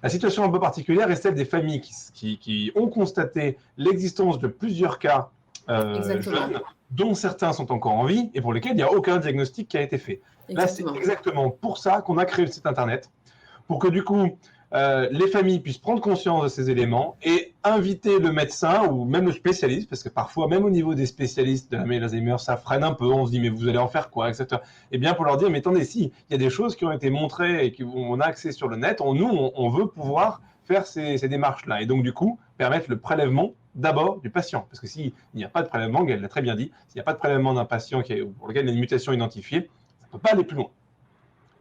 La situation un peu particulière est celle des familles qui ont constaté l'existence de plusieurs cas jeunes, dont certains sont encore en vie et pour lesquels il n'y a aucun diagnostic qui a été fait. Là, c'est exactement pour ça qu'on a créé le site internet, pour que du coup, les familles puissent prendre conscience de ces éléments et inviter le médecin ou même le spécialiste, parce que parfois, même au niveau des spécialistes de la maladie d'Alzheimer, ça freine un peu, on se dit, mais vous allez en faire quoi, etc. Et bien pour leur dire, mais attendez, si, il y a des choses qui ont été montrées et qu'on a accès sur le net, on veut pouvoir faire ces démarches-là. Et donc, du coup, permettre le prélèvement d'abord du patient. Parce que s'il n'y a pas de prélèvement, elle l'a très bien dit, s'il n'y a pas de prélèvement d'un patient pour lequel il y a une mutation identifiée, ça ne peut pas aller plus loin.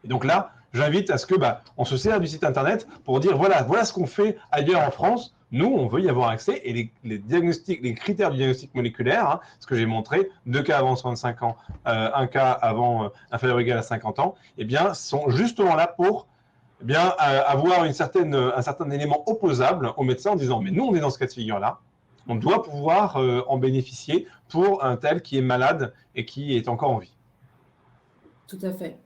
Et donc là, j'invite à ce que on se sert du site internet pour dire voilà ce qu'on fait ailleurs en France. Nous, on veut y avoir accès et les critères du diagnostic moléculaire, ce que j'ai montré, 2 cas avant 65 ans, 1 cas avant inférieur ou égal à 50 ans, sont justement là pour avoir un certain élément opposable au médecin en disant mais nous, on est dans ce cas de figure-là, on doit pouvoir en bénéficier pour un tel qui est malade et qui est encore en vie. Tout à fait.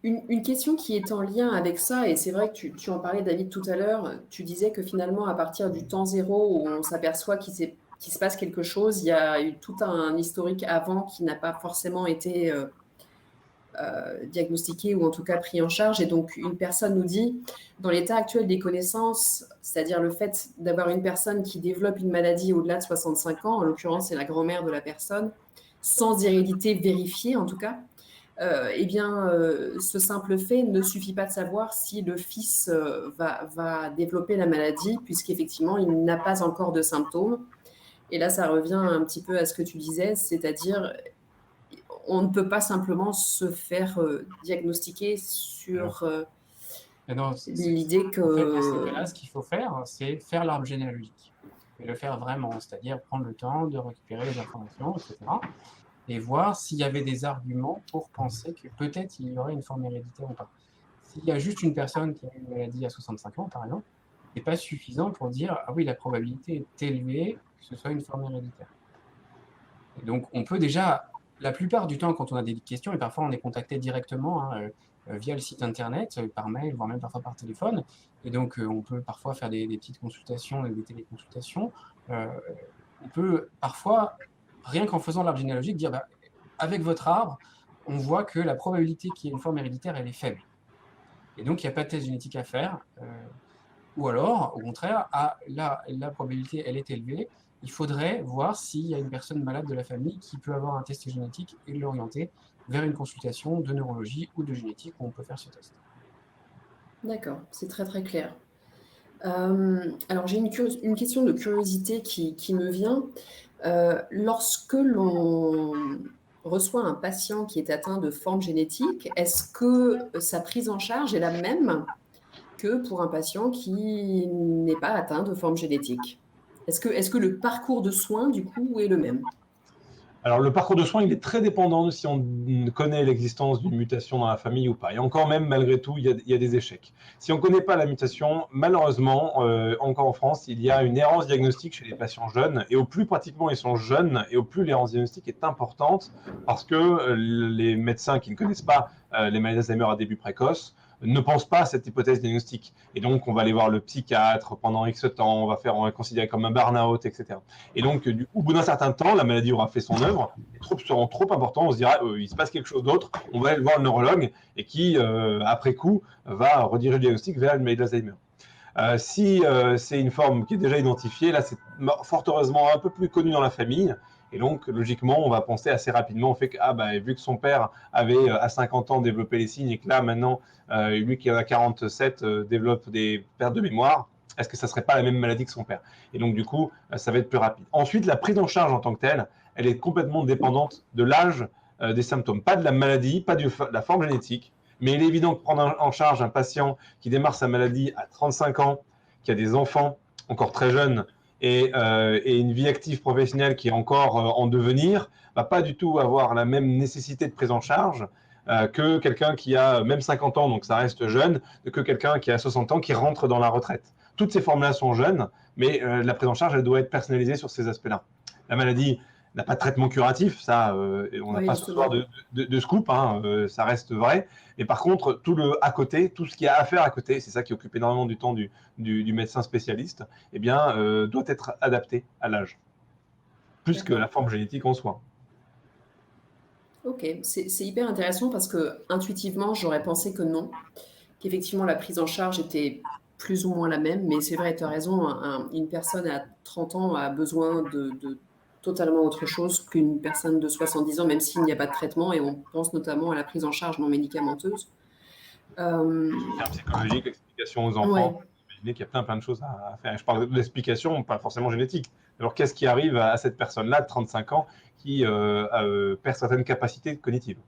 Une question qui est en lien avec ça, et c'est vrai que tu en parlais, David, tout à l'heure, tu disais que finalement, à partir du temps zéro où on s'aperçoit qu'il se passe quelque chose, il y a eu tout un historique avant qui n'a pas forcément été diagnostiqué ou en tout cas pris en charge. Et donc, une personne nous dit, dans l'état actuel des connaissances, c'est-à-dire le fait d'avoir une personne qui développe une maladie au-delà de 65 ans, en l'occurrence, c'est la grand-mère de la personne, sans hérédité vérifiée en tout cas, ce simple fait ne suffit pas de savoir si le fils va développer la maladie, puisqu'effectivement, il n'a pas encore de symptômes. Et là, ça revient un petit peu à ce que tu disais, c'est-à-dire on ne peut pas simplement se faire diagnostiquer sur l'idée que… En fait, dans ces cas-là, ce qu'il faut faire, c'est faire l'arbre généalogique. Et le faire vraiment, c'est-à-dire prendre le temps de récupérer les informations, etc. Et voir s'il y avait des arguments pour penser que peut-être il y aurait une forme héréditaire ou pas. S'il y a juste une personne qui a une maladie à 65 ans, par exemple, ce n'est pas suffisant pour dire « Ah oui, la probabilité est élevée que ce soit une forme héréditaire ». Et donc, on peut déjà, la plupart du temps, quand on a des questions, et parfois on est contacté directement via le site internet, par mail, voire même parfois par téléphone, et donc on peut parfois faire des petites consultations, des téléconsultations. On peut parfois… rien qu'en faisant l'arbre généalogique, dire avec votre arbre, on voit que la probabilité qu'il y ait une forme héréditaire, elle est faible. Et donc, il n'y a pas de test génétique à faire. Ou alors, au contraire, la probabilité, elle est élevée. Il faudrait voir s'il y a une personne malade de la famille qui peut avoir un test génétique et l'orienter vers une consultation de neurologie ou de génétique où on peut faire ce test. D'accord, c'est très très clair. Alors, j'ai une question de curiosité qui me vient. Lorsque l'on reçoit un patient qui est atteint de forme génétique, est-ce que sa prise en charge est la même que pour un patient qui n'est pas atteint de forme génétique? Est-ce que le parcours de soins, du coup, est le même? Alors, le parcours de soins, il est très dépendant de si on connaît l'existence d'une mutation dans la famille ou pas. Et encore même, malgré tout, il y a des échecs. Si on ne connaît pas la mutation, malheureusement, encore en France, il y a une errance diagnostique chez les patients jeunes. Et au plus pratiquement ils sont jeunes, et au plus l'errance diagnostique est importante, parce que les médecins qui ne connaissent pas les maladies d'Alzheimer à début précoce ne pensent pas à cette hypothèse diagnostique. Et donc, on va aller voir le psychiatre pendant X temps, on va considérer comme un burn-out, etc. Et donc, au bout d'un certain temps, la maladie aura fait son œuvre, les troubles seront trop importants, on se dira, il se passe quelque chose d'autre, on va aller voir le neurologue, et qui, après coup, va rediriger le diagnostic vers une maladie d'Alzheimer. Si c'est une forme qui est déjà identifiée, là, c'est fort heureusement un peu plus connu dans la famille. Et donc, logiquement, on va penser assez rapidement au fait que, vu que son père avait à 50 ans développé les signes et que là, maintenant, lui qui a 47 développe des pertes de mémoire, est-ce que ça ne serait pas la même maladie que son père? Et donc, du coup, ça va être plus rapide. Ensuite, la prise en charge en tant que telle, elle est complètement dépendante de l'âge des symptômes, pas de la maladie, pas de la forme génétique. Mais il est évident que prendre en charge un patient qui démarre sa maladie à 35 ans, qui a des enfants encore très jeunes, et une vie active professionnelle qui est encore en devenir, va pas du tout avoir la même nécessité de prise en charge que quelqu'un qui a même 50 ans, donc ça reste jeune, que quelqu'un qui a 60 ans qui rentre dans la retraite. Toutes ces formes-là sont jeunes, mais la prise en charge, elle doit être personnalisée sur ces aspects-là. La maladie n'a pas de traitement curatif, ça, on n'a pas ce soir de scoop, ça reste vrai. Mais par contre, tout le à côté, tout ce qu'il y a à faire à côté, c'est ça qui occupe énormément du temps du médecin spécialiste, doit être adapté à l'âge, plus que la forme génétique en soi. Ok, c'est hyper intéressant parce que intuitivement, j'aurais pensé que non, qu'effectivement la prise en charge était plus ou moins la même, mais c'est vrai, tu as raison, une personne à 30 ans a besoin de totalement autre chose qu'une personne de 70 ans, même s'il n'y a pas de traitement, et on pense notamment à la prise en charge non médicamenteuse. Psychologique, explication aux enfants, imaginez qu'il y a plein de choses à faire. Je parle de l'explication, pas forcément génétique. Alors, qu'est-ce qui arrive à cette personne-là de 35 ans qui perd certaines capacités cognitives?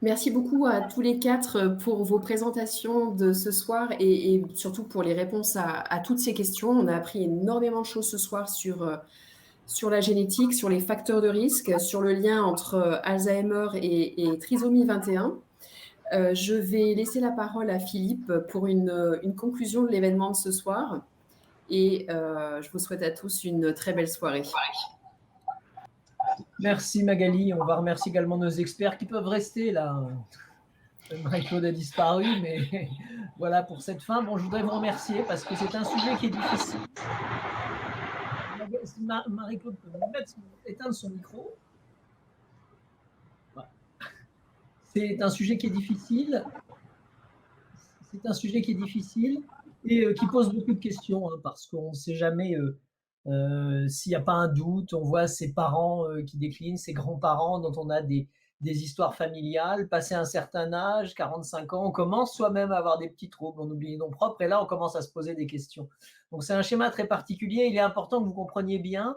Merci beaucoup à tous les quatre pour vos présentations de ce soir et surtout pour les réponses à toutes ces questions. On a appris énormément de choses ce soir sur la génétique, sur les facteurs de risque, sur le lien entre Alzheimer et trisomie 21. Je vais laisser la parole à Philippe pour une conclusion de l'événement de ce soir et je vous souhaite à tous une très belle soirée. Merci Magali, on va remercier également nos experts qui peuvent rester là. Marie-Claude a disparu, mais voilà pour cette fin. Bon, je voudrais vous remercier parce que c'est un sujet qui est difficile. Marie-Claude peut éteindre son micro. Voilà. C'est un sujet qui est difficile. C'est un sujet qui est difficile et qui pose beaucoup de questions hein, parce qu'on ne sait jamais s'il n'y a pas un doute. On voit ses parents qui déclinent, ses grands-parents dont on a des histoires familiales. Passé un certain âge, 45 ans, on commence soi-même à avoir des petits troubles, on oublie les noms propres et là on commence à se poser des questions. Donc c'est un schéma très particulier. Il est important que vous compreniez bien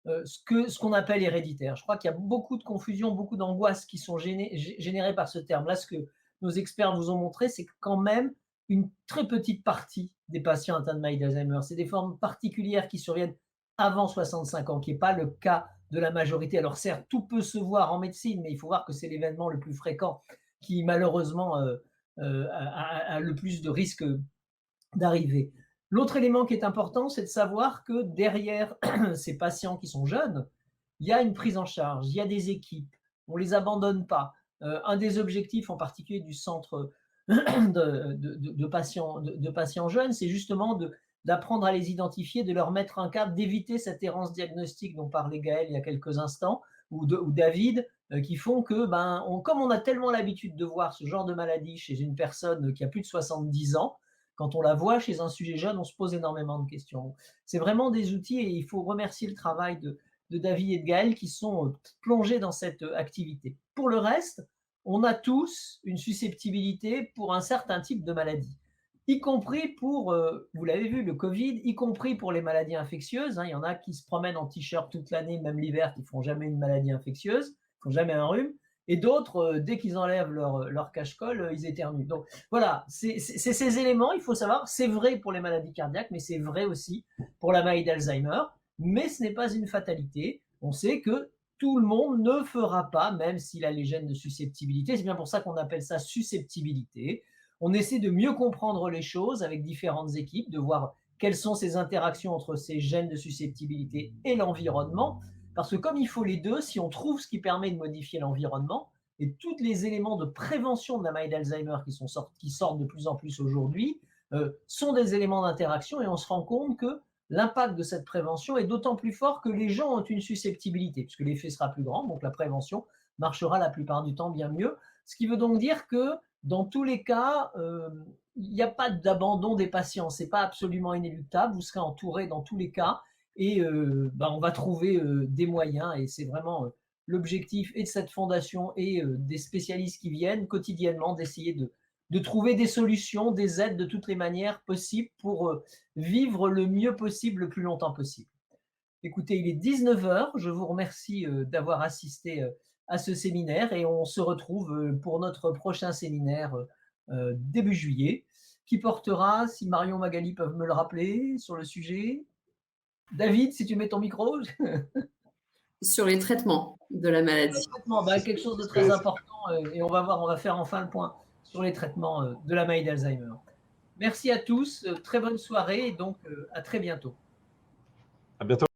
ce qu'on appelle héréditaire. Je crois qu'il y a beaucoup de confusion, beaucoup d'angoisses qui sont générées par ce terme. Là, ce que nos experts vous ont montré, c'est quand même une très petite partie des patients atteints de maladie d'Alzheimer. C'est des formes particulières qui surviennent avant 65 ans, qui n'est pas le cas de la majorité. Alors certes, tout peut se voir en médecine, mais il faut voir que c'est l'événement le plus fréquent qui malheureusement a le plus de risques d'arriver. L'autre élément qui est important, c'est de savoir que derrière ces patients qui sont jeunes, il y a une prise en charge, il y a des équipes, on ne les abandonne pas. Un des objectifs en particulier du centre de patients jeunes, c'est justement d'apprendre à les identifier, de leur mettre un cadre, d'éviter cette errance diagnostique dont parlait Gaël il y a quelques instants, ou David, qui font que, comme on a tellement l'habitude de voir ce genre de maladie chez une personne qui a plus de 70 ans, quand on la voit chez un sujet jeune, on se pose énormément de questions. C'est vraiment des outils et il faut remercier le travail de David et de Gaël qui sont plongés dans cette activité. Pour le reste, on a tous une susceptibilité pour un certain type de maladie, y compris pour, vous l'avez vu, le Covid, y compris pour les maladies infectieuses. Il y en a qui se promènent en t-shirt toute l'année, même l'hiver, qui ne font jamais une maladie infectieuse, qui ne font jamais un rhume. Et d'autres, dès qu'ils enlèvent leur cache-colle, ils éternuent. Donc voilà, c'est ces éléments, il faut savoir, c'est vrai pour les maladies cardiaques, mais c'est vrai aussi pour la maladie d'Alzheimer. Mais ce n'est pas une fatalité. On sait que tout le monde ne fera pas, même s'il a les gènes de susceptibilité. C'est bien pour ça qu'on appelle ça susceptibilité. On essaie de mieux comprendre les choses avec différentes équipes, de voir quelles sont ces interactions entre ces gènes de susceptibilité et l'environnement. Parce que comme il faut les deux, si on trouve ce qui permet de modifier l'environnement, et tous les éléments de prévention de la maladie d'Alzheimer qui sortent de plus en plus aujourd'hui, sont des éléments d'interaction et on se rend compte que l'impact de cette prévention est d'autant plus fort que les gens ont une susceptibilité, puisque l'effet sera plus grand, donc la prévention marchera la plupart du temps bien mieux. Ce qui veut donc dire que dans tous les cas, il n'y a pas d'abandon des patients, ce n'est pas absolument inéluctable, vous serez entouré dans tous les cas, et on va trouver des moyens, et c'est vraiment l'objectif et de cette fondation et des spécialistes qui viennent quotidiennement d'essayer de trouver des solutions, des aides de toutes les manières possibles pour vivre le mieux possible, le plus longtemps possible. Écoutez, il est 19h, je vous remercie d'avoir assisté à ce séminaire et on se retrouve pour notre prochain séminaire début juillet, qui portera, si Marion Magali peuvent me le rappeler, sur le sujet. David, si tu mets ton micro. Sur les traitements de la maladie. Quelque chose de très important et on va voir, on va faire enfin le point sur les traitements de la maladie d'Alzheimer. Merci à tous, très bonne soirée et donc à très bientôt. À bientôt.